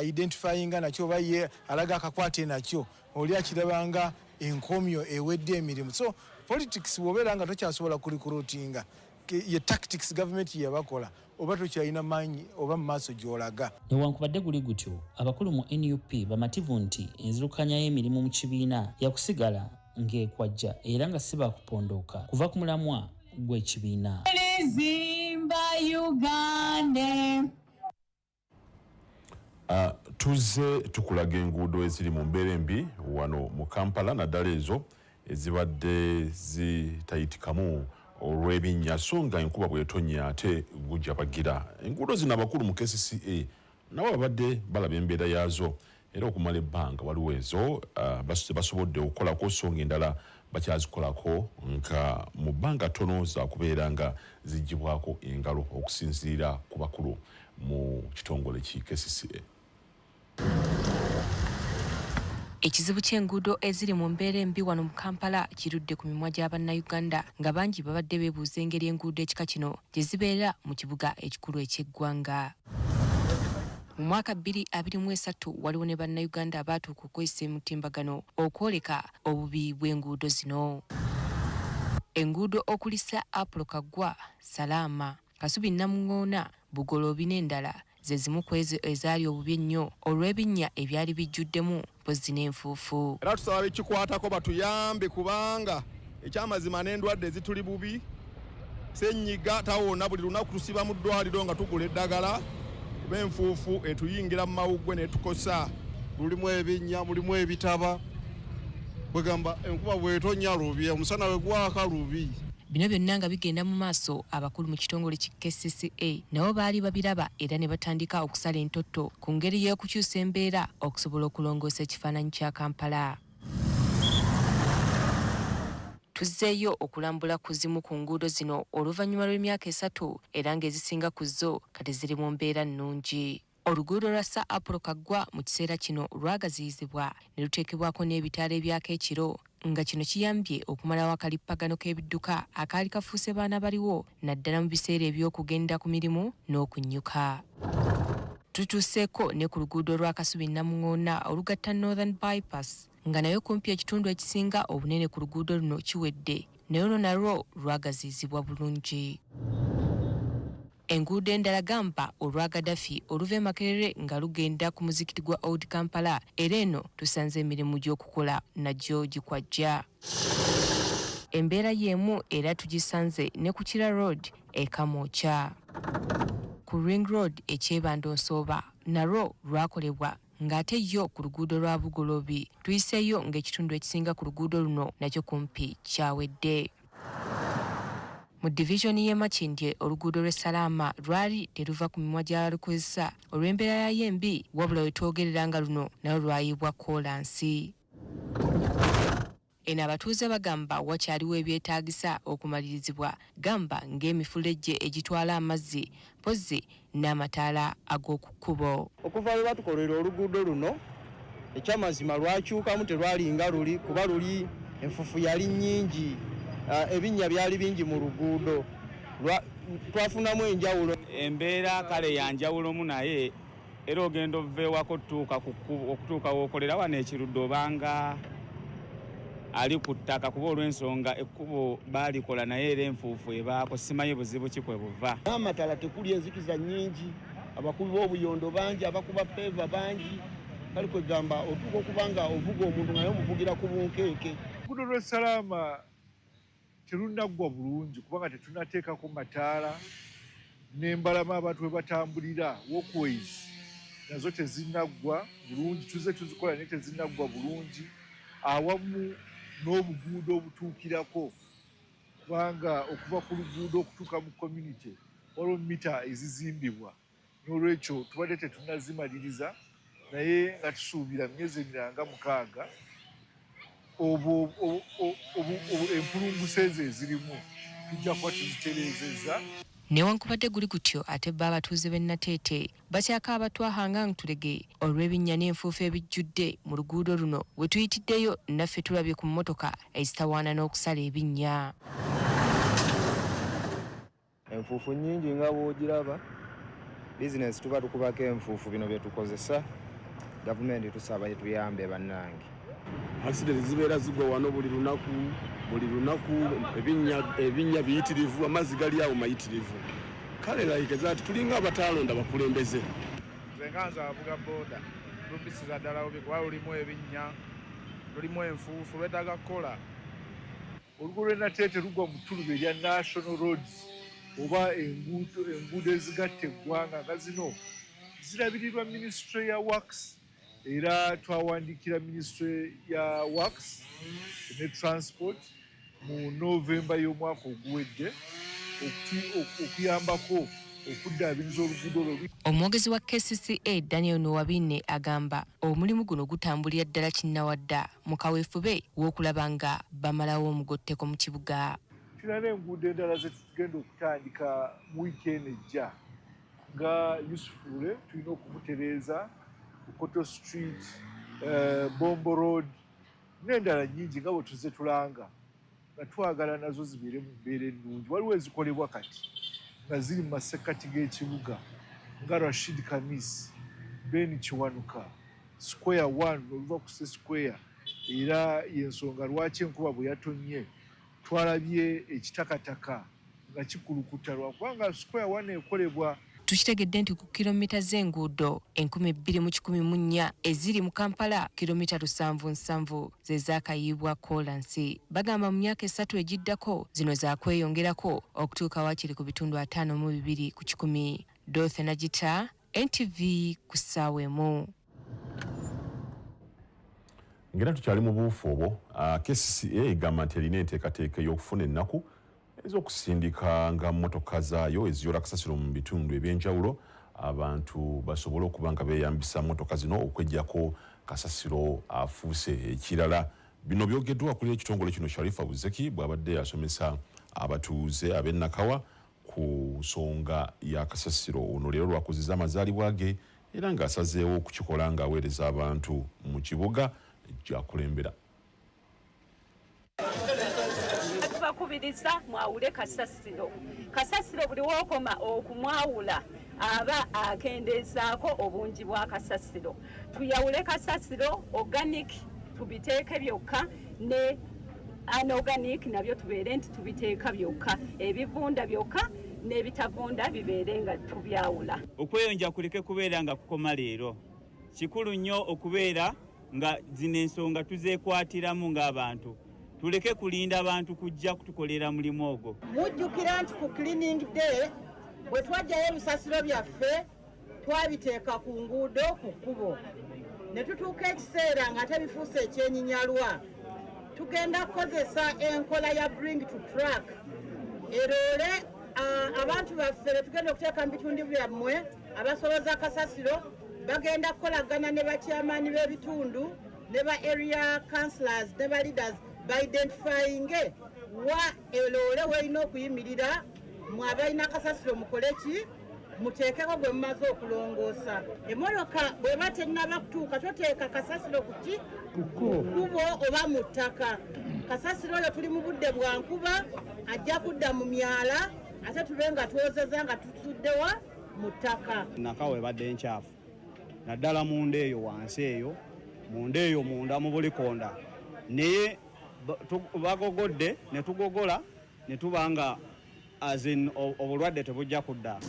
identifyinga nakyo oba ye alaga akakwate nakyo oli akirabanga enkomyo ewedde emirimu. So politics bw'obeera nga tokyasobola kurikurutinga ye tactics government yabakola oba tokyalina maanyi oba mu maaso gy'olaga. Newankubadde guli gutyo abakulu mu NUP bamativu nti enzirukanya y'emirimu mu kibiina yakusigala ng'ekwajja era nga si baakupondooka kuva ku mulamwa gw'ekibiina. Tuzze tukulaga enguudo eziri mu mbeera embi wano mu Kampala naddala ezo ezibadde zitayitikamu olw'ebinnya nga enkuba bw'etonnya ate gujja bagira. Enguudo zino abakulu mu KCCA nabo babadde balaba embeera yaazo era okumala ebbanga waliwo ezo basobodde okukolako so ng'endala bakyazikolako nga mu bbanga ttono za kubeera nga ziggyibwako engalo okusinziira ku bakulu mu kitongole ki KCCA. Ekizibu ky'enguudo eziri mu mbeera embi wano mu Kampala kirudde ku mimwa gy'Abannayuganda nga bangi babadde beebuuza engeri enguudo ekika kino gye zibeera mu kibuga ekikulu eky'eggwanga. Mu mwaka 2023 waliwo ne Bannayuganda abaatuuka okwesa emutimbagano okwoleka obubi bw'enguudo zino. Enguudo okulisa Apolo Kaggwa, Salama, Kasubi Namuŋŋoona, Bugoloobi n'endala ze zimu ku ezo ezaali obubi ennyo olw'ebinnya ebyali bijjuddemu mpozzi n'enfuufu. Era tusaba bekikwatako batuyambe kubanga ekyamazima n'endwadde ezituli bubi ssenyiga tawona buli lunaku tusiba mu ddwaliro nga tugula eddagala kuba enfuufu etuyingira mu mawuggwe n'etukosa. Mulimu ebinnya mulimu ebitaba bwegamba enkuba bw'etonnya lubi omusana bwe gwaka lubi. Bino byonna nga bigenda mu maaso abakulu mu kitongole ki KCCA nabo baali babiraba era ne batandika okusala entotto ku ngeri y'okukyusa embeera okusobola okulongoosa ekifaananyi kya Kampala. Tuzzeeyo okulambula ku zimu ku nguudo zino oluvannyuma lw'emyaka 3 era ng'ezisinga ku zo kati ziri mu mbeera nnungi. Oluguudo lwa Sir Apolo Kaggwa mu kiseera kino lwagaziyizibwa ne luteekebwako n'ebitaala ebyaka ekiro nga kino kiyambye okumalawo akalippagano k'ebidduka akaali kafuuse baana baliwo naddala mu biseera eby'okugenda ku mirimu n'okunnyuka. Tutuuseeko ne ku luguudo lwa Kasubi Namuŋŋoona olugatta Northern Bypass nga nayo kumpi ekitundu ekisinga obunene ku luguudo luno kiwedde naye olwo nalwo lwagaziyizibwa bulungi. Enguudo endala gamba olwa Gaddafi oluva e Makerere nga lugenda ku muzikiti gwa Old Kampala era eno tusanze emirimu gy'okukola nagyo gikwajja. Embeera y'emu era tugisanze ne ku Kira Road e Kamwokya. Ku Ring Road ekyebando Nsooba nalwo lwakolebwa ng'ate yo ku luguudo lwa Bugoloobi tuyiseeyo ng'ekitundu ekisinga ku luguudo luno nakyo kumpi kyawedde. Mu divisioni y'e Makindye oluguudo lw'e Salaama lwali teruva ku mimwa gy'abalukozesa olw'embeera yayo embi wabula we twogerera nga luno nayo lwayibwa koolansi. Eno abatuuze bagamba wakyaliwo ebyetaagisa okumalirizibwa gamba ng'emifulejje egitwala amazzi pozzi n'amataala ag'oku kkubo. Okuva lwe batukolera oluguudo luno ekyamazima lwakyukamu terwalinga luli kuba luli enfufu yali nnyingi ebinnya byali bingi mu luguudo twafunamu enjawulo. Embeera kale yanjawulomu naye era ogenda oveewako okutuuka w'okolera wano ekirudde obanga ali ku ttaka kuba olw'ensonga ekkubo baalikola naye era enfuufu ebaako simanyi buzibu ki kwe buva. Amatala tekuli enzikiza nnyingi abakubi b'obuyondo bangi abakuba peeva bangi kale kwegamba otuuka okuba nga ovuga omuntu naye omuvugira ku bunkeeke. Oluguudo lw'e Salaama terunaggwa bulungi kubanga tetunateekako mataala n'embalama abantu we batambulira walkways nazo tezinaggwa bulungi tuze tuzikola naye tezinaggwa bulungi awamu n'obuguudo obutuukirako kubanga okuva ku luguudo okutuuka mu community waliwo mita ezizimbibwa n'olwekyo tubadde tetunazimaliriza naye nga tusuubira myezi emiranga 6 empulunguse ezo ezirimu tujja kuba tuzitereezezza. Newankubadde guli gutyo ate bba abatuuze b'e Nateete bakyaka abatwahanga ntulege olw'ebinnya n'enfuufu ebijjudde mu luguudo luno we tuyitiddeyo naffe tulabye ku mmotoka ezitawaana n'okusala ebinnya. Enfuufu nnyingi nga bw'ogiraba bizinesi tuba tukubako enfuufu bino bye tukozesa gavumenti tusaba yetuyambe bannange. Accident zibeera zigwa wano buli lunaku ebinnya biyitirivu amazzi gali awo mayitirivu kale layikeza ati tulinga abataalonda bakulembeze. Nze nga nze avuga booda lubisiza ddala bubi kuba lulimu ebinnya lulimu enfuufu lwetaaga kukola. Oluguudo lw'e Nateete lugwa mu ttuluba erya National Roads oba enguudo ezigatta eggwanga nga zino zirabirirwa Ministry ya Works era twawandiikira Ministry ya Works ne Transport mu Novemba y'omwaka oguwedde okuyambako okuddaabiriza oluguudo lwo. Omwogezi wa KCCA Daniel Nowabine agamba omulimu guno gutambulira ddala kinnawadda mu kaweefube w'okulaba nga bamalawo omugotteko mu kibuga. Tulina n'enguudo endala ze tugenda okutandika mu wiikendi ejja nga Yusufule tulina okumutereeza Koto Street, Bombo Road n'endala nnyingi nga bwe tuzze tulanga nga twagala nazo zibeere mu mbeera ennungi. Waliwo ezikolebwa kati nga ziri mu masekkati g'ekibuga nga Rashid Kamis, Ben Kiwanuka, Square 1 oluva ku Square era y'ensonga lwaki enkuba bwe yatonnye twalabye ekitakataka nga kikulukuta lwakubanga Square 1 ekolebwa. Tukitegedde nti ku kilomita z'enguudo 2114 eziri mu Kampala kilomita 770 ze zaakayibwa koolansi. Bagamba mu myaka 3 egiddako zino zaakweyongerako okutuuka wakiri ku bitundu 52 ku 100. Dorothy Nagita, NTV ku ssaawa emu. Ngera tukyali mu buufu obwo KCCA egamba nti erina enteekateeka y'okufuna ennaku ez'okusindika nga mmotoka zaayo eziyoola kasasiro mu bitundu ebyenjawulo abantu basobole okuba nga beeyambisa mmotoka zino okweggyako kasasiro afuuse ekirala. Bino byogeddwa kuli ekitongole kino Sharifa Buzeki bw'abadde asomesa abatuuze ab'e Nakawa ku nsonga ya kasasiro. Ono leero lwakuziza amazaalibwa ge era ng'asazeewo okukikola ng'aweereza abantu mu kibuga gy'akulembera. Tubakubiriza mwawule kasasiro buli wookoma okumwawula aba akendeezaako obungi bwa kasasiro. Tuyawule kasasiro organic tubiteeke byokka ne anorganic nabyo tubeere nti tubiteeka byokka, ebivunda byokka n'ebitavunda bibeere nga tubyawula. Okweyonja kuleke kubeera nga kukoma leero. Kikulu nnyo okubeera nga zino ensonga tuzeekwatiramu ng'abantu. Tuleke kulinda abantu kujja kutukolera mulimu ogwo. Mujjukira nti ku cleaning day bwe twajjayo ebisasiro byaffe twabiteeka ku nguudo ku kkubo. Ne tutuuka ekiseera nga tebifuuse ekyenyinyalwa. Tugenda kukozesa enkola ya bring to track erole abantu baffe tugenda okuteeka mu bitundu byammwe abasoboza kasasiro bagenda kukolagana ne bakyamaani b'ebitundu ne ba area councillors ne ba leaders ba-identifying wa eloole weerina okuyimirira mwe abalina kasasiro mukole ki muteekeko gwe mumaze okulongoosa emmotoka bw'eba tennaba kutuuka toteeka kasasiro kuki kubo oba mu ttaka kasasiro oyo tuli mu budde bwa nkuba ajja kudda mu myala ate tube nga twozeza nga tutuddewa mu ttaka nakawo ebadde enkyafu naddala munda eyo wansi eyo munda eyo munda mu buli konda naye bagogodde ne tugogola ne tuba nga azin obulwadde tebujja kudda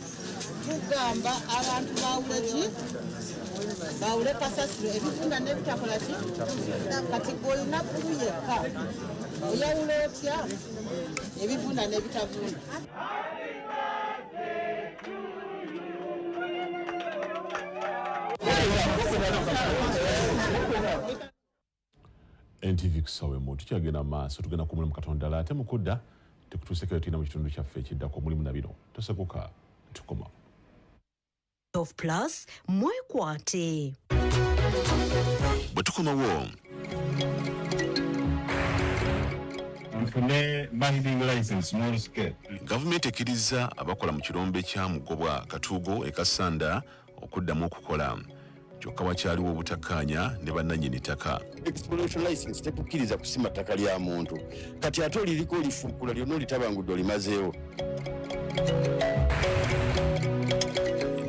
tugamba abantu bawule ki bawule kasasiro ebifunda n'ebitakola ki kati golina kulu yekka oyawula otya ebifunda n'ebitavunda NTV kusawe mu tukyagenda maaso tugenda ku mulimu Katonda ate mukudda tekutuusekeyo tulina mu kitundu kyaffe ekiddako mulimu na bino tosekuka tukoma Top Plus mwekwate bwe tukomawo nfune banking license small scale gavumenti ekkiriza abakola mu kirombe kya Mugobwa Katuugo e Kasanda okuddamu okukola kyokka wakyaliwo obutakkaanya ne bannannyini ttaka exploration license tekukkiriza kusima ttaka lya muntu kati ate oliriko olifukula lyonna olitabangudde olimazeewo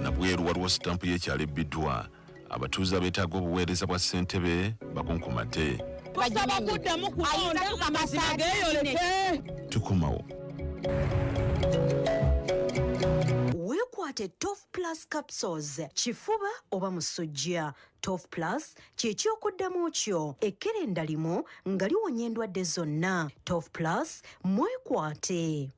nabweru waliwo sitampu y'ekyalo ebbiddwa abatuuze abeetaaga obuweereza bwa ssentebe bakunkumate basaba kuddamu kukonda amazima geeyoleke tukomawo weekwate Top Plus capsules kifuba oba musujja Top Plus ky'ekyokuddamu kyo ekkerenda limu nga liwonya endwadde zonna Top Plus mwekwate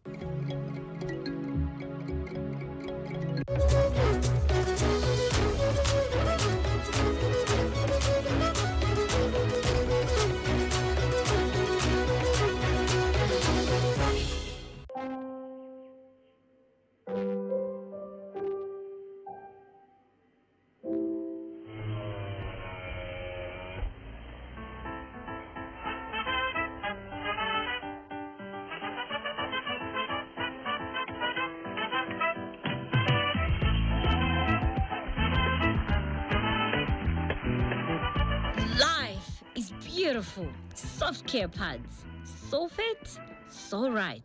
Beautiful, soft care pads. So fit, so right.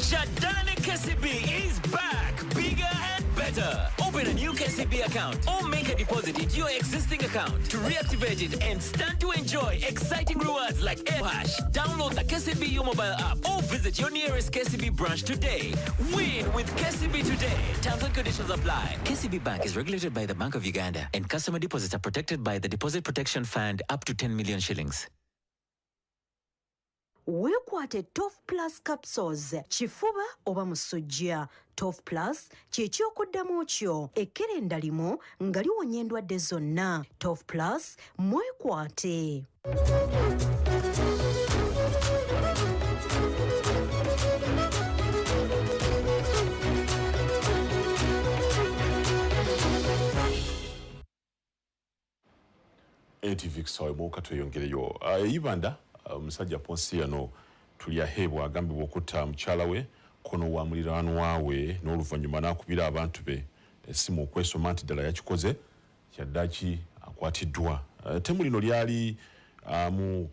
Jadalane KCB is back, bigger and better. Open a new KCB account or make a deposit into your existing account to reactivate it and stand to enjoy exciting rewards like AirHash. Download the KCB mobile app or visit your nearest KCB branch today. Win with KCB today. Terms and conditions apply. KCB Bank is regulated by the Bank of Uganda and customer deposits are protected by the Deposit Protection Fund up to 10 million shillings. weekwate Top Plus capsules kifuba oba musujja Top Plus ky'ekyokuddamu kyo ekkerenda limu nga liwonya endwadde zonna Top Plus mwekwate NTV kusawe mu katweyongereyo eyibanda omusajja Ponsiano tuli aheebwa agambibwa okutta mukyala we kono wa muliraanwa we n'oluvannyuma n'akubira abantu be essimu okwesoma nti ddala yakikoze kyaddaki akwatiddwa temu lino lyali mu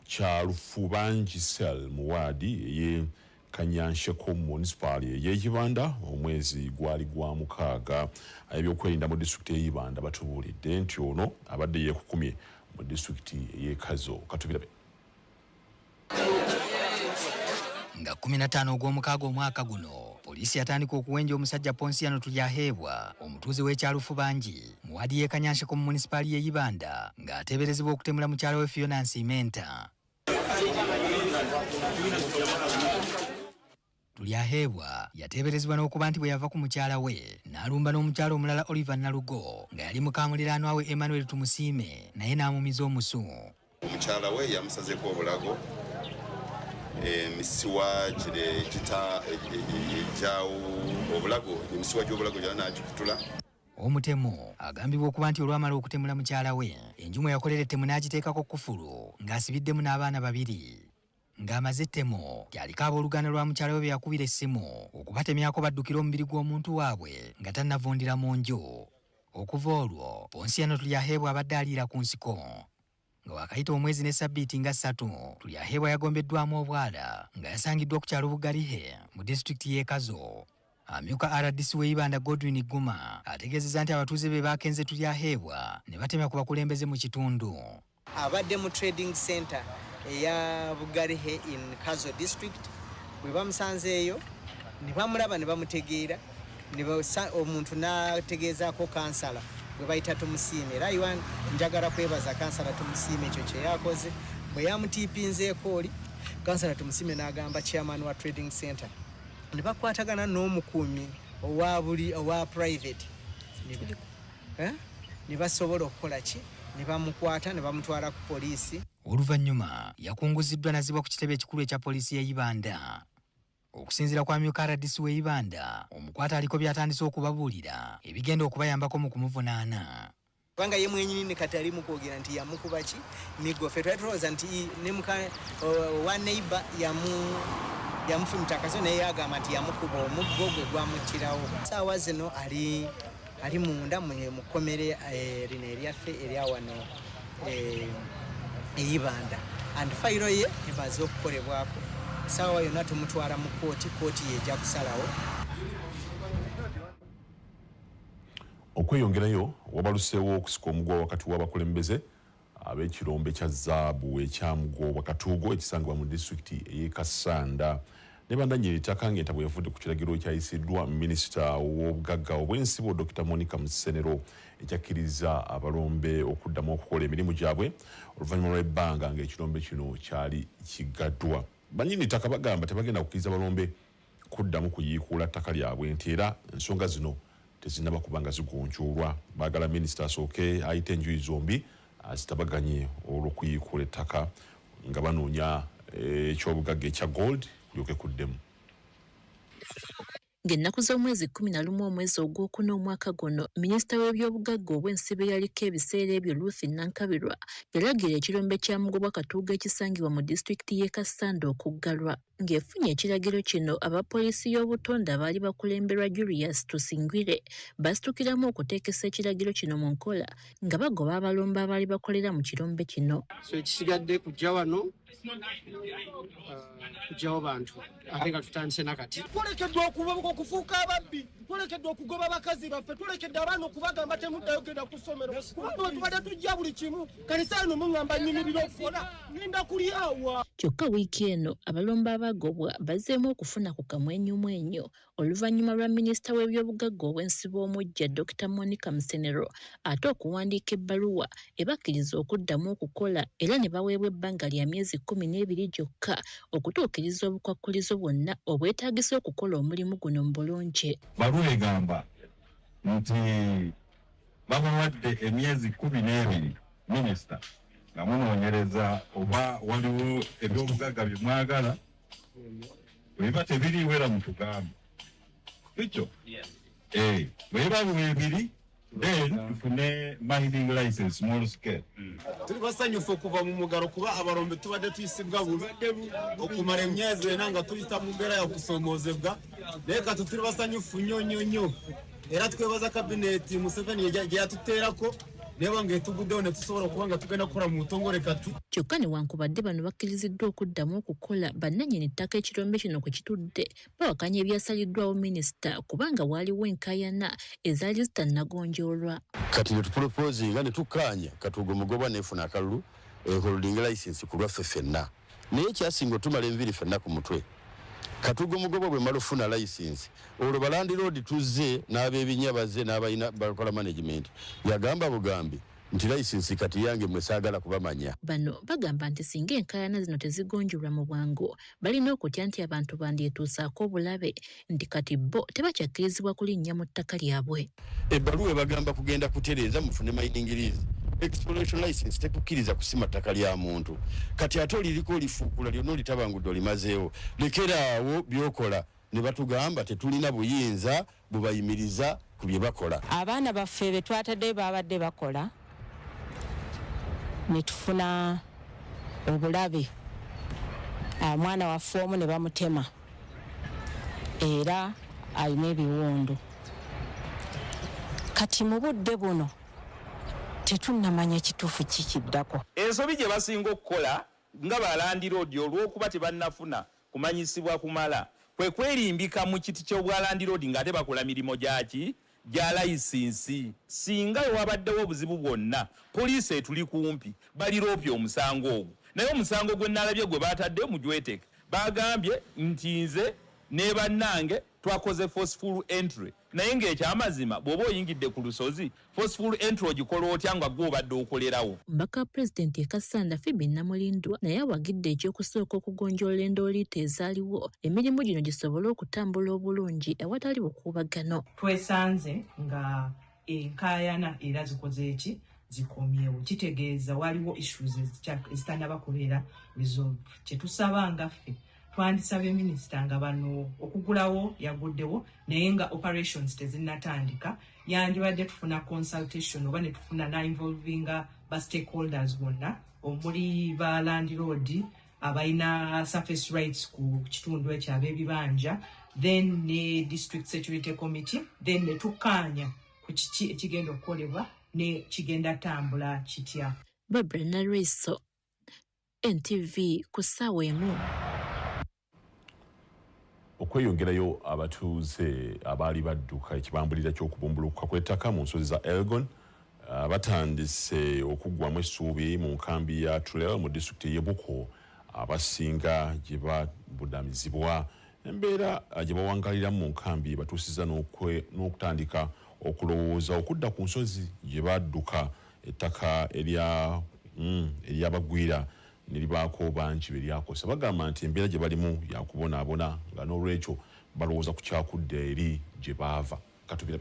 kyalufubanji sel mu waadi eye Kanyansheko municipal y'Ekibanda omwezi gwali gwa mukaaga ebyokwerinda mu disitulikiti y'Ibanda batubuulidde nti ono abadde yeekukumye mu disitulikiti y'Ekazo katubirabe nga 15 ogw'omukaaga omwaka guno poliisi yatandika okuwenja omusajja Ponsiano Tulyaheebwa omutuuze w'ekyalufu bangi mu waadi y'e Kanyansheko mu municipali y'Ibanda ng'ateeberezebwa okutemula mukyala we Fiona Nsimenta. Tulyaheebwa yateeberezebwa n'okuba nti bwe yava ku mukyala we n'alumba n'omukyala omulala Oliver Nalugo nga yali mukamuliraanwa we Emmanuel Tumusiime naye n'amumiza omusu. Omukyala we yamusazeko obulago emisiwa kire kita ejawo obulago emisiwa gy'obulago gyana nakikutula. Omutemu agambibwa okuba nti olwamala okutemula mukyala we enjumu yakolera ettemu n'agiteekako kufulu ng'asibiddemu n'abaana babiri. Ng'amaze ettemu yaliko abooluganda lwa mukyala we be yakubira essimu okubatemyako baddukira omubiri gw'omuntu waabwe nga tannavundira mu nju. Okuva olwo Ponsiano Tulyaheebwa abadde aliira ku nsiko. Nga wakayita omwezi ne sabbiiti nga 3 Tulyaheebwa yagombeddwamu obwala nga yasangiddwa ku kyalo Bugarihe mu disitulikiti y'e Kazo. Amyuka RDC w'Ibanda Godwin Guma ategeezezza nti abatuuze be baakenze Tulyaheebwa ne batemya ku bakulembeze mu kitundu. Abadde mu trading center eya Bugarihe in Kazo district bwe bamusanzeeyo ne bamulaba ne bamutegeera omuntu n'ategeezaako kansala gwe bayita Tumusiime. Era Iwan njagala kwebaza kansala Tumusiime ekyo kye yakoze bwe yamutiipinzeeko oli kansala Tumusiime n'agamba chairman wa trading center ne bakwatagana n'omukuumi owa private ne basobola okukola ki ne bamukwata ne bamutwala ku poliisi. Oluvannyuma yakunguziddwa nazibwa ku kitebe ekikulu ekya poliisi y'Ibanda. Okusinziira kwa Amyuka RDC w'Ibanda omukwata aliko byatandise okubabuulira ebigenda okubayambako mu kumuvunaana. Kubanga ye mwenyini ne kati ali mu kwogera nti yamukuba ki migo. Ffe twalowooza nti ne wa neighbor yamufumita akaso naye yagamba nti yamukuba omuggo gwe gwamukirawo. Saawa zino ali munda mu kkomere lino eryaffe erya wano Ibanda and fayiro ye emaze okukolebwako. Saawa yonna tumutwala mu kooti yejja kusalawo. Okweyongerayo wabaluseewo okusika omugwa wakati w'abakulembeze ab'ekirombe kya zaabu ekyamugwa wakatuugo ekisangibwa mu disitulikiti ey'e Kasanda ne bandanyira ettaka ng'entabo yavudde ku kiragiro ekyayisiddwa minisita w'obugagga obw'ensibo Dr. Monica Musenero ekyakkiriza abalombe okuddamu okukola emirimu gyabwe oluvannyuma lw'ebbanga ng'ekirombe kino kyali kigaddwa. Bannyini ttaka bagamba tebagenda kukkiriza balombe kuddamu kuyiikuula ttaka lyabwe nti era ensonga zino tezinnaba kubanga zigonjoolwa. Baagala minisita asooke ayite enjuyi zombi azitabaganye olw'okuyiikuula ettaka nga banoonya ekyobugagga ekya gold kulyoke kuddemu. Ng'ennaku z'omwezi 11 omwezi ogwokuna omwaka guno minisita w'ebyobugagga obw'ensibo yaliko ebiseera ebyo Ruth Nankabirwa yalagira ekirombe kya Mugobwa Katuugo ekisangibwa mu disitulikiti y'e Kasanda okuggalwa. Ng'efunye ekiragiro kino abapoliisi y'obutonde abaali bakulemberwa Julius Tusingwire basitukiramu okuteekesa ekiragiro kino mu nkola nga bagoba abalombe abaali bakolera mu kirombe kino. So ekisigadde kujja wano kujjawo bantu ate nga tutandise nakati. Tulekeddwa okufuuka ababbi, tulekeddwa okugoba bakazi baffe, tulekedde abaana okubagamba temuddayo genda ku ssomero. Kubanga tubadde tujja buli kimu kanisa eno muŋŋamba nnimirira okufuna ngenda kulyawa. Kyokka wiiki eno abalombe abagobwa bazzeemu okufuna ku kamwenyumwenyu oluvannyuma lwa minisita w'ebyobugagga obw'ensibo omuggya Dr. Monica Musenero ate okuwandiika ebbaluwa ebakkiriza okuddamu okukola era ne baweebwa ebbanga lya myezi 12 gyokka okutuukiriza obukwakkulizo bwonna obwetaagisa okukola omulimu guno mu bulungi. Baluwa egamba nti babawadde emyezi 12 minisita nga munoonyereza oba waliwo ebyobugagga bye mwagala bweba tebiriiwo era mutugambe ekyo bweba bwebiri then tufune mining license small scale. Tuli basanyufu okuva mu mugalo kuba abalombe tubadde tuyisibwa bulwadde okumala emyezi ena nga tuyita mu mbeera ya kusomoozebwa naye kati tuli basanyufu nnyo era twebaza kabineti Museveni gye yatuteerako newa ng'etuguddewo ne tusobola okuba nga tugenda kukola mu butongole kati. Kyokka newankubadde bano bakkiriziddwa okuddamu okukola bannannyini ttaka ekirombe kino kwe kitudde bawakanya ebyasaliddwawo minisita kubanga waaliwo enkaayana ezaali zitannagonjoolwa. Kati ne tuproposinga ne tukkaanya Katuugo Mugobwa neefuna akalulu holding license ku lwaffe ffenna naye ekyasinga otumala enviiri ffenna ku mutwe. Katuugo Mugobwa bwe mala ofuna license olwo balandi road tuzze n'ab'ebinyabaze n'abalina bakola management yagamba bugambi nti license kati yange mwe saagala kubamanya. Bano bagamba nti singa enkaayana zino tezigonjulwa mu bwangu balina okutya nti abantu bandyetuusaako obulabe nti kati bo tebakyakkirizibwa kulinnya mu ttaka lyabwe. Ebbaluwa ebagamba kugenda kutereeza mufune mining lease. Exploration license tekukkiriza kusima ttaka lya muntu. Kati ate oliriko olifuukula lyonna olitabangudde olimazeewo. Lekeraawo byokola ne batugamba tetulina buyinza bubayimiriza ku bye bakola. Abaana baffe be twatadde babadde bakola ne tufuna obulabe. Mwana waffe omu ne bamutema era alina ebiwundu. Kati mu budde buno tetunnamanya kituufu kikiddako. Ensobi gye basinga okukola nga balandiroodi olw'okuba tebannafuna kumanyisibwa kumala kwe kwerimbika mu kiti ky'obwalandiroodi ng'ate bakola mirimu gyaki gya layisinsi. Singa wabaddewo obuzibu bwonna poliisi etuli kumpi baliroopye omusango ogwo, naye omusango gwe nalabye gwe batadde mu Jwetek bagambye nti nze ne bannange twakoze forceful entry, naye ng'ekyamazima bw'oba oyingidde ku lusozi forceful entry ogikola otya nga gwe obadde okolerawo. Mbaka Pulezidenti e Kassanda Phoebe Namulindwa naye awagidde ekyokusooka okugonjoola endooliito ezaaliwo emirimu gino gisobole okutambula obulungi awatali bukuubagano. Twesanze nga enkaayana era zikoze eki zikomyewo, kitegeeza waliwo issues ezitannaba kubeera resolved. Kyetusaba ngaffe twandisabye minisita nga bano okugulawo yaguddewo naye nga operations tezinnatandika yandibadde tufuna consultation oba ne tufuna na involvinga ba stakeholders bonna omuli ba landlord abalina surface rights ku kitundu ekyo ab'ebibanja then ne district security committee then ne tukkaanya ku kiki ekigenda okukolebwa ne kigenda tambula kitya. Barbara Nariso, NTV ku ssaawa emu. Okweyongerayo abatuuze abaali badduka ekibambulira ky'okubumbulukuka kw'ettaka mu nsozi za Elgon batandise okuggwamu essuubi mu nkambi ya Tulel mu disitulikiti y'e Buko abasinga gye babudamizibwa. Embeera gye bawangaliramu mu nkambi batuusiza n'okutandika okulowooza okudda ku nsozi gye badduka ettaka eryabagwira nilibaako bangi beryakosa. Bagamba nti embeera gye balimu yakubonaabona nga n'olwekyo balowooza ku kyakudda eri gye baava. Katubira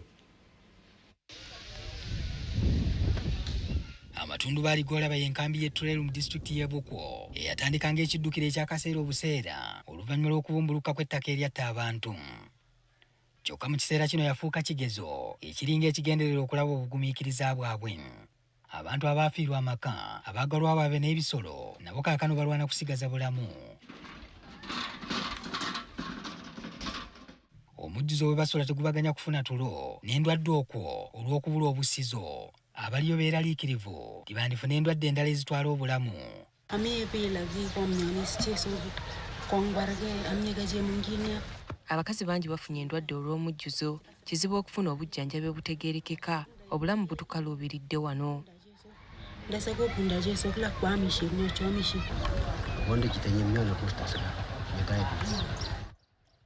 amatundu baali golaba y'enkambi y'e Tulel mu disitulikiti y'e Buko eyatandika ng'ekiddukiro ekyakaseera obuseera oluvannyuma lw'okubumbuluka kw'ettaka eryatta abantu. Kyokka mu kiseera kino yafuuka kigezo ekiringa ekigenderera okulaba obugumiikiriza bwabwe. Abantu abaafiirwa amaka, abaagalwa baabe n'ebisolo nabo kaakano balwana kusigaza bulamu. Omujjuzo bwe basola tegubaganya kufuna tulo n'endwadde okwo olw'okubula obusizo. Abaliyo beeraliikirivu tibandifuna endwadde endala ezitwala obulamu. Abakazi bangi bafunye endwadde olw'omujjuzo, kizibu okufuna obujjanjabi obutegeerekeka, obulamu butukaluubiridde wano.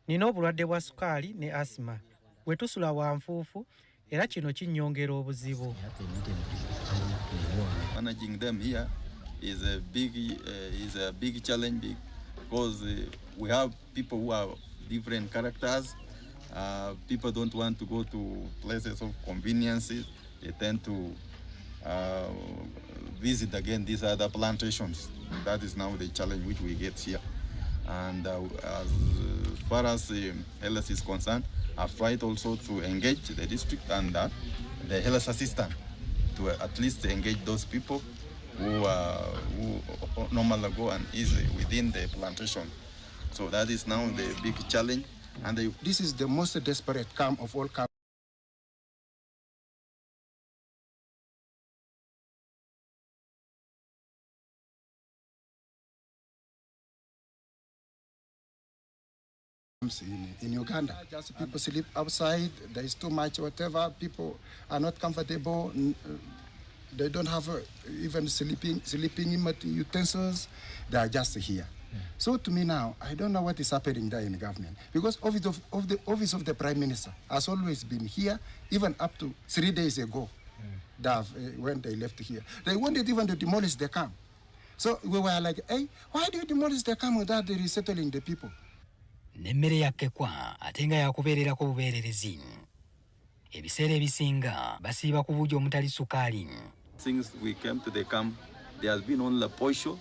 Nina obulwadde bwa sukaali ne asima, bwe tusula wanfuufu era kino kinnyongera obuzibu. Managing them here is a big challenge because we have people who have different characters. People don't want to go to places of conveniences. They tend to visit again these other plantations. That is now the challenge which we get here. And as far as health is concerned, I've tried also to engage the district and the health assistant to at least engage those people who normally go and easy within the plantation. So that is now the big challenge. And this is the most desperate camp of all camps. In Uganda, just people sleep outside. There is too much whatever. People are not comfortable. They don't have even sleeping utensils. They are just here. So to me now, I don't know what is happening there in the government, because the office of the Prime Minister has always been here, even up to 3 days ago. when they left here. They wanted even to demolish the camp. So we were like, hey, why do you demolish the camp without resettling the people? Nemmere yakkekwa ate nga yakubeererako bubeererezi. Ebiseera ebisinga basiiba ku buugi omutali sukaali. Since we came to the camp, there has been only posho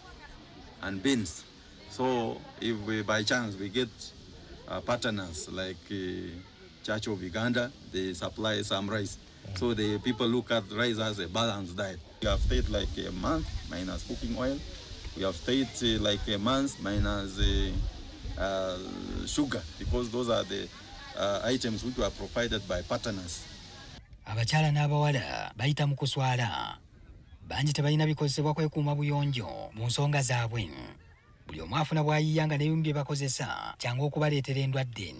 and beans. So if we, by chance we get partners like Church of Uganda, they supply some rice. So the people look at rice as a balanced diet. We have stayed like a month minus cooking oil. We have stayed like a month minus sugar, because those are the items which were provided by partners. Abakyala n'abawala bayita mu kuswala. Bangi tebalina bikozesebwa kwekuuma buyonjo mu nsonga zaabwe. Buli omu afuna bw'ayiiya n'ebimu bye bakozesa kyangu okubaleetera endwadde.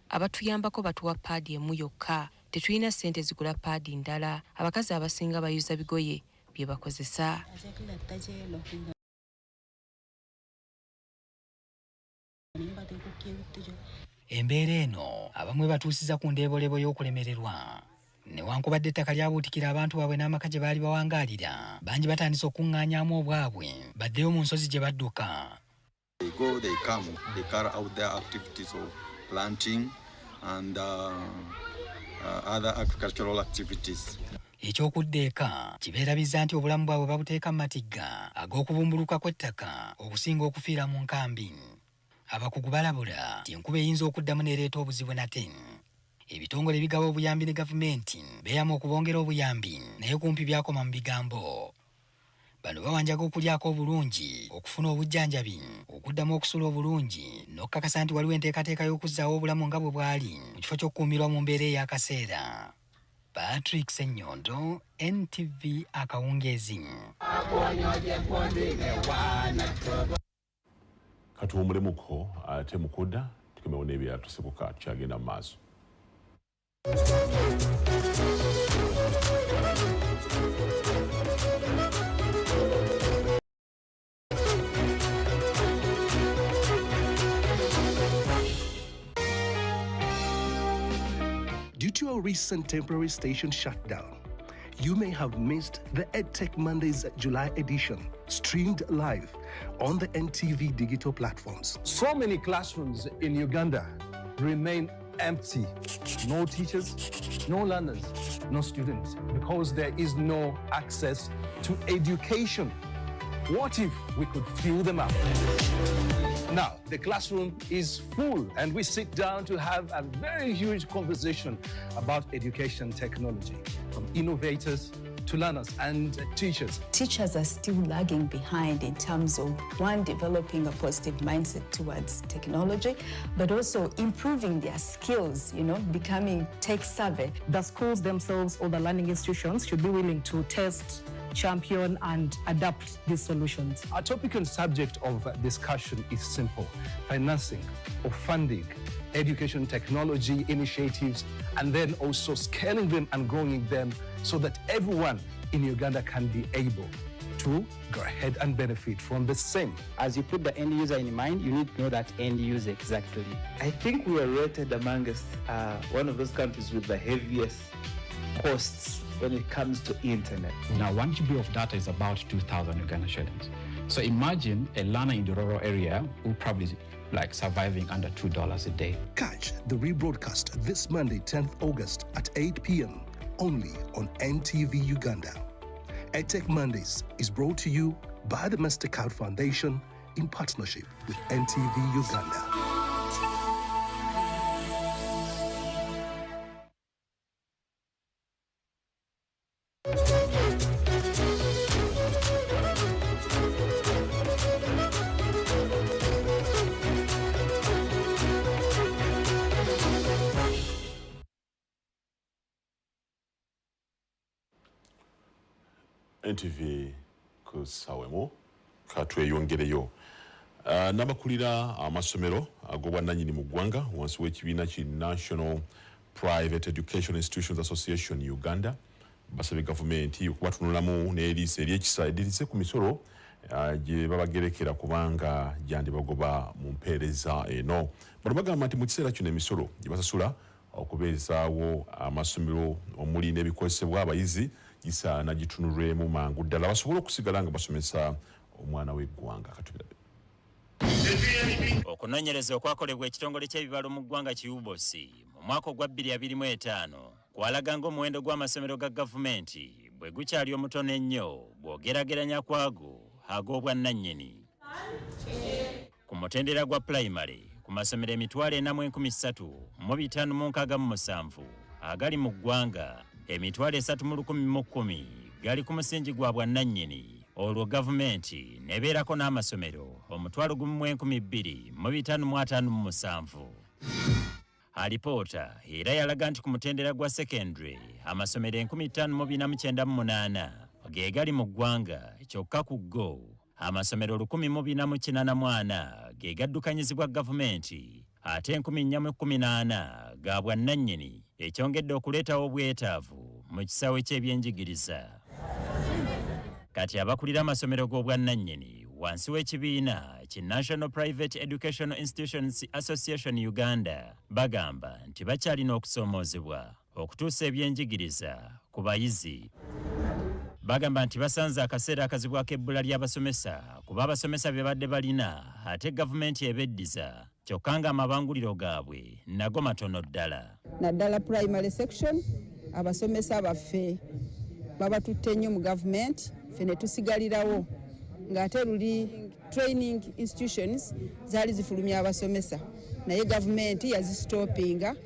Abatuyambako batuwa paadi emu yokka. Tetulina ssente zigula paadi ndala. Abakazi abasinga bayuza bigoye bye bakozesa. Embeera eno abamwe batuusiza ku ndeebolebo y'okulemererwa. Newankubadde ettaka lyabuutikira abantu baabwe n'amaka gye baali bawangaalira, bangi batandise okuŋŋaanyaamu obwabwe baddeyo mu nsozi gye badduka. They go, they come, they carry out their activities of planting and other agricultural activities. Ekyokudda eka kibeerabiza nti obulamu bwabwe babuteeka mu matigga ag'okubumbuluka kw'ettaka okusinga okufiira mu nkambi. Abakugu balabula nti enkuba eyinza okuddamu n'ereeta obuzibu nate. Ebitongole ebigaba obuyambi ne gavumenti beeyama okubongera obuyambi naye kumpi byakoma mu bigambo. Bano bawanjaga okulyako obulungi, okufuna obujjanjabi, okuddamu okusula obulungi, n'okkakasa nti waliwo enteekateeka y'okuzzaawo obulamu nga bwe bwali mu kifo ky'okukuumirwa mu mbeera ey'akaseera. Patrick Ssenyondo, NTV Akawungeezi. Katuwumulemuko ate mukudda tukemewo n'ebirala tusebuka tukyagenda mu maaso. Due to a recent temporary station shutdown, you may have missed the EdTech Mondays July edition, streamed live on the NTV digital platforms. So many classrooms in Uganda remain empty. No teachers, no learners, no students, because there is no access to education. What if we could fill them up? Now, the classroom is full and we sit down to have a very huge conversation about education technology, from innovators to learners and teachers. Teachers are still lagging behind in terms of, one, developing a positive mindset towards technology, but also improving their skills, becoming tech savvy. The schools themselves or the learning institutions should be willing to test, champion and adapt these solutions. Our topic and subject of discussion is simple: financing or funding education technology initiatives, and then also scaling them and growing them so that everyone in Uganda can be able to go ahead and benefit from the same. As you put the end user in mind, you need to know that end user exactly. I think we are rated amongst one of those countries with the heaviest costs when it comes to internet. Now, 1 GB of data is about 2,000 Uganda shillings. So imagine a learner in the rural area who probably surviving under $2 a day. Catch the rebroadcast this Monday, 10th August at 8 p.m. only on NTV Uganda. EdTech Mondays is brought to you by the Mastercard Foundation in partnership with NTV Uganda. NTV kusawemo katweyongereyo n'abakulira amasomero ag'obwannannyini mu ggwanga wansi w'ekibiina ki National Private Education Institutions Association Uganda basabye gavumenti okubatunulamu n'eriisa ery'ekisa eddirise ku misolo gye babagerekera kubanga gyandibagoba mu mpeereza eno. Bano bagamba nti mu kiseera kino emisolo gye basasula okubeezaawo amasomero omuli n'ebikozesebwa abayizi gisaana gitunulwemu mangu ddala basobole okusigala nga basomesa omwana w'eggwanga. Katubirabe. Okunoonyereza okwakolebwa ekitongole ky'ebibalo mu ggwanga Kiubosi mu mwaka ogwa 2025 kwalaga ng'omuwendo gw'amasomero ga gavumenti bwe gukyali omutono ennyo bw'ogerageranya kwago ag'obwannannyini. Ku mutendera gwa pulayimale ku masomero 43,567 agali mu ggwanga, 3,1010 gali ku musingi gwa bwannannyini, olwo gavumenti nebeerako n'amasomero 12,557. Alipoota era yalaga nti ku mutendera gwa secondary amasomero 5,498 ge gali mu ggwanga, kyokka ku go amasomero 1,484 ge gaddukanyizibwa gavumenti, ate 418 ga bwannannyini, ekyongedde okuleetawo obwetaavu mu kisaawe ky'ebyenjigiriza. Kati abakulira amasomero g'obwannannyini wansi w'ekibiina ki National Private Educational Institutions Association Uganda bagamba nti bakyalina okusoomoozebwa okutuusa ebyenjigiriza ku bayizi. Bagamba nti basanze akaseera akazibwako ebbula ly'abasomesa kuba abasomesa bye badde balina ate gavumenti ebeddiza, kyokka nga amabanguliro gaabwe nago matono ddala. Naddala primary section abasomesa baffe babatutte nnyo mu gavumenti, ffe ne tusigalirawo ng'ate luli training institutions zaali zifulumya abasomesa naye gavumenti yazisitopinga,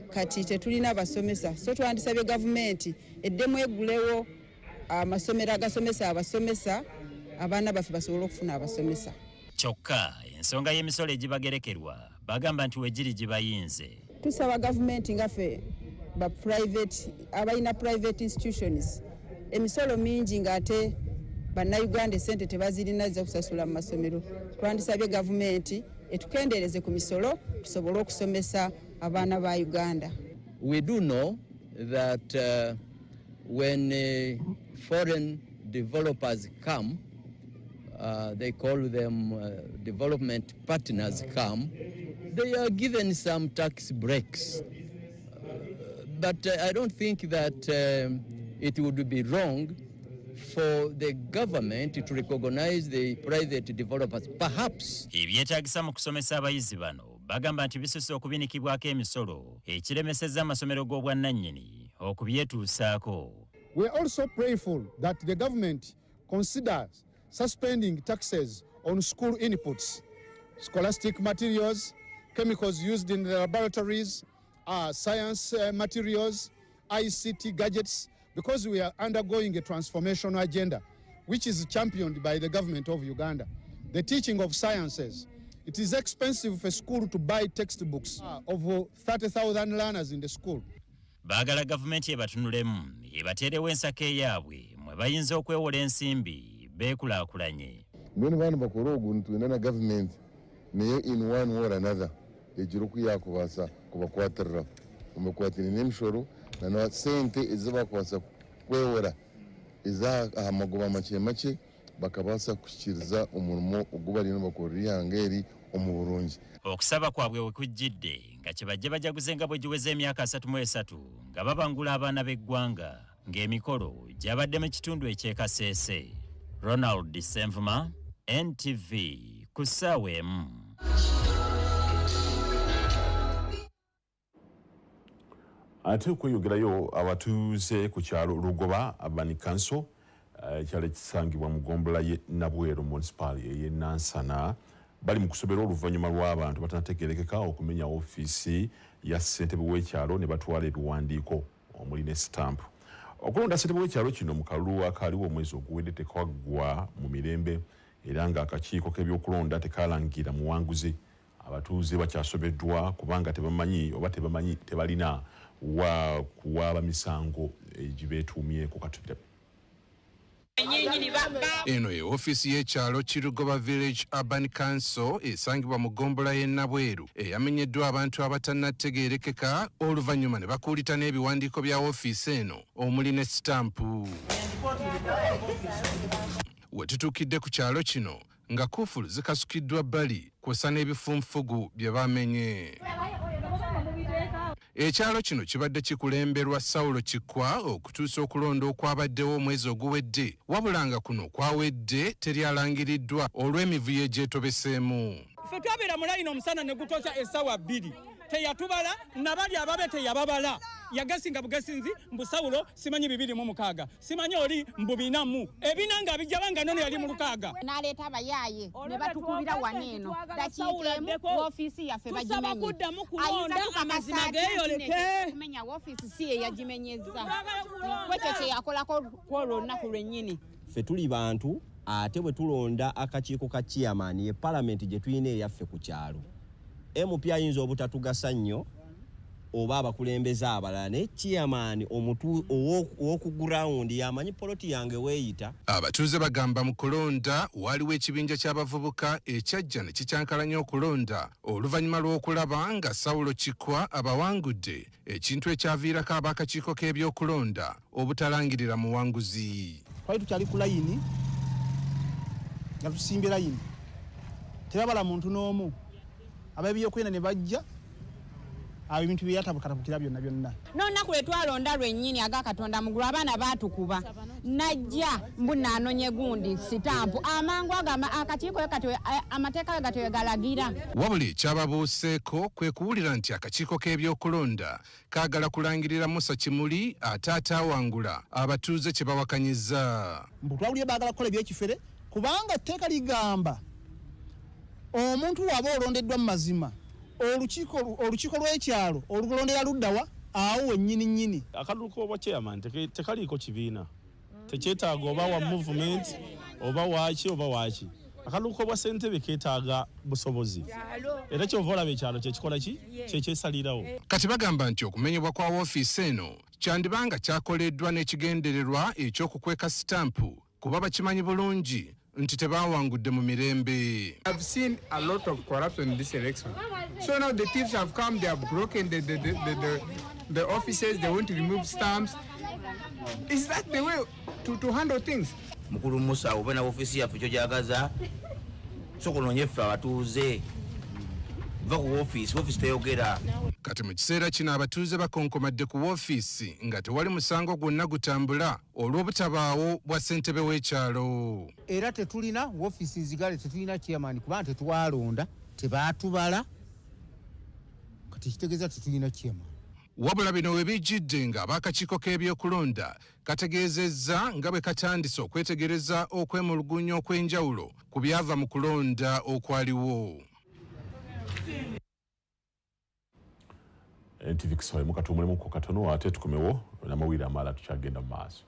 kati tetulina abasomesa. So twandisabye gavumenti eddemu egulewo amasomero agasomesa abasomesa abaana baffe basobole okufuna abasomesa. Kyokka ensonga y'emisolo egibagerekerwa bagamba nti wegiri gibayinze. Tusaba gavumenti ngaffe ba private abalina private institutions emisolo mingi ng'ate bannayuganda esente tebazirina za kusasula mu masomero. Twandisabye gavumenti etukendeereze ku misolo tusobole okusomesa abaana ba Uganda. We do know that when foreign developers come, they call them development partners come, they are given some tax breaks. But I don't think that it would be wrong for the government to recognize the private developers. Perhaps ebyetaagisa mu kusomesa abayizi bano bagamba nti bisusse okubinikibwako emisolo ekiremesezza amasomero g'obwannannyini okubyetuusaako. We are also prayerful that the government considers suspending taxes on school inputs, scholastic materials, chemicals used in the laboratories, science materials, ICT gadgets, because we are undergoing a transformational agenda which is championed by the government of Uganda. The teaching of sciences. It is expensive for school to buy textbooks of 30,000 learners in the school. Baagala gavumenti ebatunulemu ebateerewo ensako eyaabwe mwe bayinza okwewola ensimbi beekulaakulanye. Mbwenu baana bakora oguntu tulina na gavumenti naye in one way or another egira okuyakubaasa kubakwatirira omukwatire n'emishoro na sente ezibakwasa kwewola eza aha magoba make make bakabaasa kushyikiriza omurimo ogu barina bakorera ihanga eri omu Burungi. Okusaba kwabwe we kujjidde nga kye bajja bajaguze nga bwe giweza emyaka 33 nga babangula abaana b'eggwanga ng'emikolo gyabadde mu kitundu eky'Ekasese. Ronald Senvuma, NTV, ku ssaawa emu. Ate okweyongerayo abatuuze ku kyalo Lugoba Urban Council ekyalo ekisangibwa mu ggombolola y'e Nabweru municipality ey'e Nansana bali mu kusoberwa oluvannyuma lw'abantu batanategeerekeka okumenya ofiisi ya ssentebe w'ekyalo ne batwala ebiwandiiko omuli ne stamp. Okulonda ssentebe w'ekyalo kino mu kalulu akaaliwo omwezi oguwedde tekwaggwa mu mirembe era ng'akakiiko k'ebyokulonda tekaalangira muwanguzi. Abatuuze bakyasobeddwa kubanga tebamanyi oba tebalina wa kuwaba misango egibeetuumyeko. Katubira. Eno ye ofisi y'ekyalo Kirugoba Village Urban Council esangibwa mu ggombolola y'e Nabweru eyamenyeddwa abantu abatannategeerekeka oluvannyuma ne bakuulita n'ebiwandiiko bya ofiisi eno omuli ne sitampu. We tutuukidde ku kyalo kino nga kufulu zikasukiddwa bbali kw'ossa n'ebifunfugu bye bamenye. Ekyalo kino kibadde kikulemberwa Saulo Kikwa okutuusa okulonda okwabaddewo omwezi oguwedde, wabula nga kuno kwawedde teryalangiriddwa olw'emivuyo egyetobeseemu. Ffe twabeera mu layini omusana ne gutosha essaawa 2 teyatubala nabali ababe teyababala yagasinga bugasinzi mbu Saulo simanyi 206 simanyi oli mbu 4 ebinanga bijabanga nono yali mu 6 naleta abayaye ne batukubira waneeno dakiikemu ofisi yaffe bagimenye kuddamu kulonda amazima geyoleke kumenya ofisi si ye yagimenyeza kwekyo kyeyakolako kw'olunaku lwennyini. Ffe tuli bantu ate bwe tulonda akakiiko ka chairman ye parliament gye tulina eyaffe ku kyalo. MP ayinza obutatugasa nnyo oba abakulembeze abalala ne chairman omutu owoku ground yamanyi poloti yange weeyita. Abatuuze bagamba mu kulonda waliwo ekibinja ky'abavubuka ekyajja ne kikyankalanya okulonda oluvannyuma lw'okulaba nga Saulo Kikwa abawangudde, ekintu ekyaviirako ab'akakiiko k'ebyokulonda obutalangirira muwanguzi. Twali tukyali ku layini nga tusimbye layini tebabala muntu n'omu ab'ebyokwenda ne bajja ebintu byeyatabukatabukira byonna n'olunaku lwe twalonda lwennyini agakatonda mugulu abaana baatukuba najja mbu naanonye gundi sitampu amangu ago akakiiko amateeka gatyo galagira. Wabula ekyababuuseeko kwe kuwulira nti akakiiko k'ebyokulonda kaagala kulangirira Musa Kimuli ate ataawangula abatuuze kye bawakanyiza. Mbu twawulire baagala kukola ebyekifere kubanga etteeka ligamba omuntu waba olondeddwa mu mazima olukiiko lw'ekyalo olugolondera luddawa awo wennyini nnyini. Akalulu k'obwa chairman tekaliiko kibiina tekyetaaga oba wa movement oba waaki. Akalulu k'obwa ssentebe keetaaga busobozi era kyova olaba ekyalo kyekikola ki kyekyesalirawo. Kati bagamba nti okumenyebwa kwa woofiisi eno kyandibanga kyakoleddwa n'ekigendererwa eky'okukweka sitampu kuba bakimanyi bulungi nti tebawangudde mu mirembe. I've seen a lot of corruption in this election. So now the thieves have come, they have broken the offices, they want to remove stamps. Is that the way to handle things? Mukulu Musa obena ofisi yaffe kyo gyagaza sokononye ffe abatuuze va ku ofisi teyogera. Kati mu kiseera kino abatuuze bakonkomadde ku woofiisi nga tewali musango gwonna gutambula olw'obutabaawo bwa ssentebe w'ekyalo. Era tetulina woofiisi zigale, tetulina chairman kubanga tetwalonda tebaatubala kati kitegeeza tetulina chairman. Wabula bino we bijjidde nga ab'akakiiko k'ebyokulonda kategeezezza nga bwe katandise okwetegereza okwemulugunya okw'enjawulo ku byava mu kulonda okwaliwo. NTV Kiswahili mukatumulemu ku katono ate tukomewo n'amawulire amalala tukyagenda mu maaso.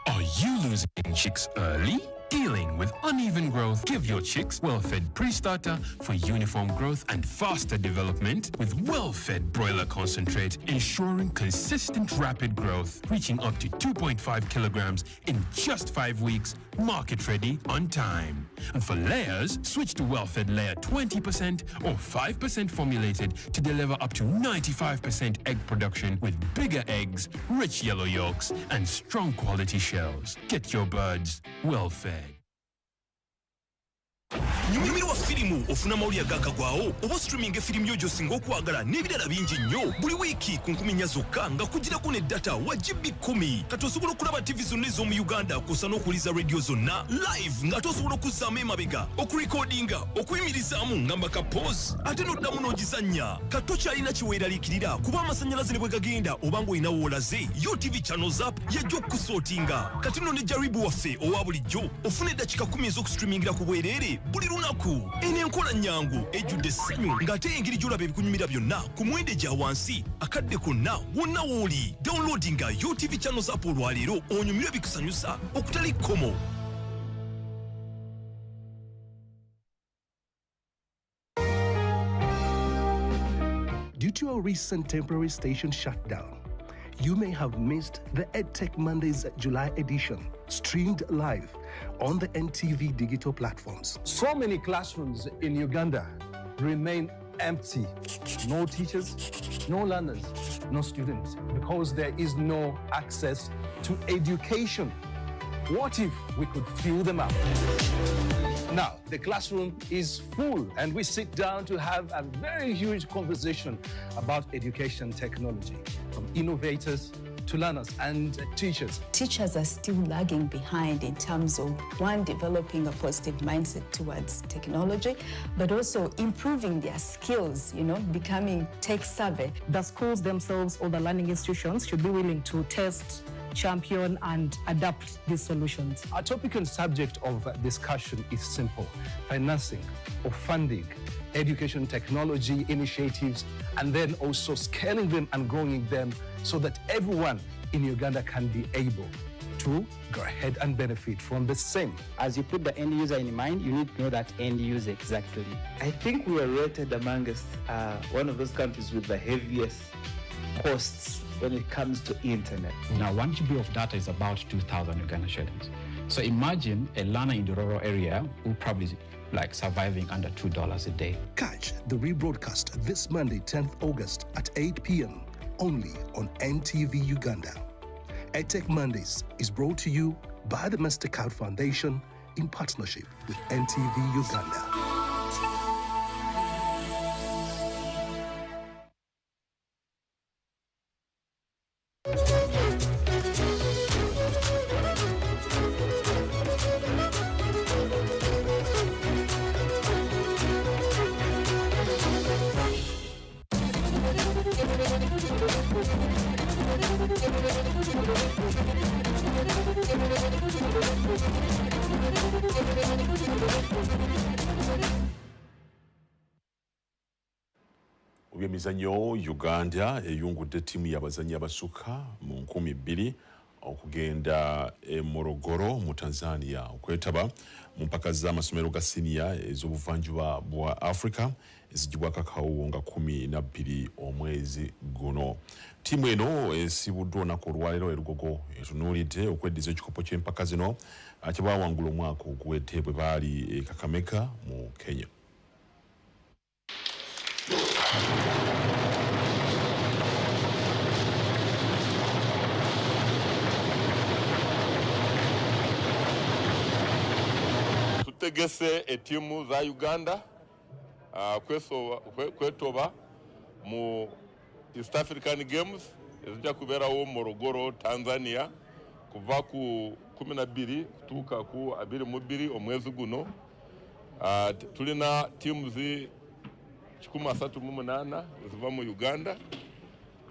Are you losing chicks early? Dealing with uneven growth? Give your chicks Well-Fed Pre-Starter for uniform growth and faster development with Well-Fed Broiler Concentrate, ensuring consistent rapid growth, reaching up to 2.5 kilograms in just 5 weeks, market ready on time. And for layers, switch to Well-Fed Layer 20% or 5% formulated to deliver up to 95% egg production with bigger eggs, rich yellow yolks, and strong quality shells. Get your birds Well-Fed. Nyumirwa filimu ofuna mawulire gakagwawo oba streaming efilimu yo gy'osinga okwagala n'ebirala bingi nnyo buli wiiki ku 10 zokka nga kugirako ne data wa GB 10 kati osobola okulaba TV zonna ez'omu Uganda kw'ossa n'okuwuliza radio zonna live ng'ate osobola okuzzaamu emabega okurecordinga okuyimirizaamu ngamba ka pause ate n'oddamu n'ogizannya kati tokyalina kiweeraliikirira kuba amasannyalaze ne bwe gagenda oba ng'olina woolaze yo TV channels app yajja okukusootinga kati nno ne jaribu waffe owa bulijjo ofuna eddakiika 10 ez'okustreamingira ku bwereere buli lunaku eno enkola nnyangu ejjudde essanyu ng'ate engeri gy'olaba ebikunyumira byonna ku muwendo gya wansi akadde konna wonna w'oli downloadinga UTV channels app olwaleero onyumirwe bikusanyusa okutali kkomo. Due to a recent temporary station shutdown, you may have missed the EdTech Mondays July edition, streamed live on the NTV digital platforms. So many classrooms in Uganda remain empty. No teachers, no learners, no students, because there is no access to education. What if we could fill them up? Now, the classroom is full, and we sit down to have a very huge conversation about education technology, from innovators to learners and teachers. Teachers are still lagging behind in terms of, one, developing a positive mindset towards technology, but also improving their skills, becoming tech savvy. The schools themselves or the learning institutions should be willing to test, champion and adapt these solutions. Our topic and subject of discussion is simple: financing or funding education technology initiatives, and then also scaling them and growing them so that everyone in Uganda can be able to go ahead and benefit from the same. As you put the end user in mind, you need to know that end user exactly. I think we are rated amongst one of those countries with the heaviest costs when it comes to internet. Now, 1 GB of data is about 2,000 Uganda shillings. So imagine a learner in the rural area who probably surviving under $2 a day. Catch the rebroadcast this Monday, 10th August at 8 p.m. only on NTV Uganda. EdTech Mondays is brought to you by the Mastercard Foundation in partnership with NTV Uganda. Ebyemizannyo Uganda eyungudde ttiimu y'abazannyi abasukka mu 2000 okugenda e Morogoro mu Tanzania okwetaba mu mpaka z'amasomero ga senior ez'obuvanjuba bwa Africa ezigibwako akawuwo nga 12 omwezi guno. Ttiimu eno esibuddwa olunaku olwaleero erugogo etunuulidde okweddiza ekikopo ky'empaka zino ate baawangula omwaka oguwedde bwe baali e Kakamega mu Kenya. Tutegese etimu za Uganda kwetoba mu East African Games ezijja kubeerawo Morogoro, Tanzania kuva ku 12 kutuuka ku 22 omwezi guno. Tulina timu zi 138 eziva mu Uganda,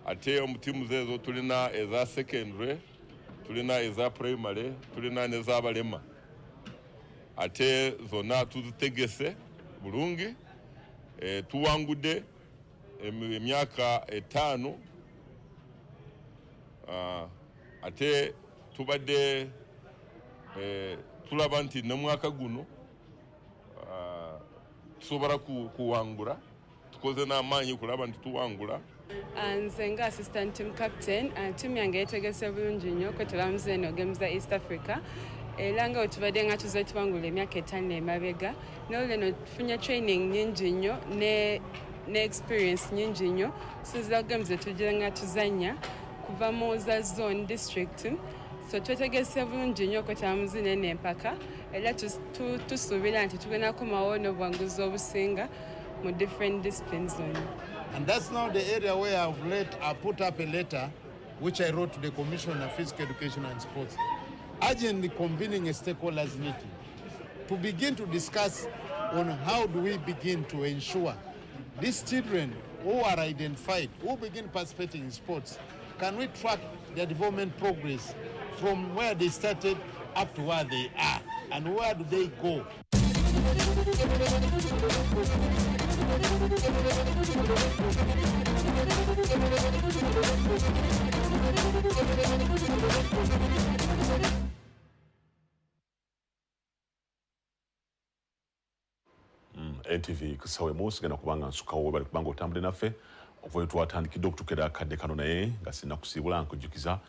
ate mu timu zezo tulina eza secondary, tulina eza primary, tulina n'ez'abalema. Ate zona tuzitegese bulungi, tuwangudde emyaka 5, ate tubadde tulaba nti n'omwaka guno tusobola kuwangula, tukoze n'amaanyi kulaba nti tuwangula. Nze nga assistant team captain, team yange yetegese bulungi nnyo kwetolamuza eno games za East Africa. Era nga wetubadde nga tuze tuwangula emyaka 5 emabega, n'olweno tufunye training nyingi nnyo ne experience nyingi nnyo. Siza games zetujja nga tuzanya kuva mu za zone district, so twetegese bulungi nnyo kwetolamuza n'eno empaka, era tusuubira nti tugenda kukomawo n'obuwanguzi obusinga mu different disciplines zone. And that's now the area where I put up a letter which I wrote to the Commissioner of Physical Education and Sports, urgently convening a stakeholders meeting to begin to discuss on how do we begin to ensure these children who are identified, who begin participating in sports, can we track their development progress from where they started up to where they are, and where do they go? NTV kusawe musi gana kubanga nsukawo bali kubanga otambule naffe okuva twatandikidde okutukira akadde kano naye nga sinnakusiibula nkujjukiza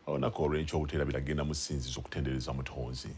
onako olw'ekyo obutera biragenda mu ssinzizo okutendereza Mutonzi.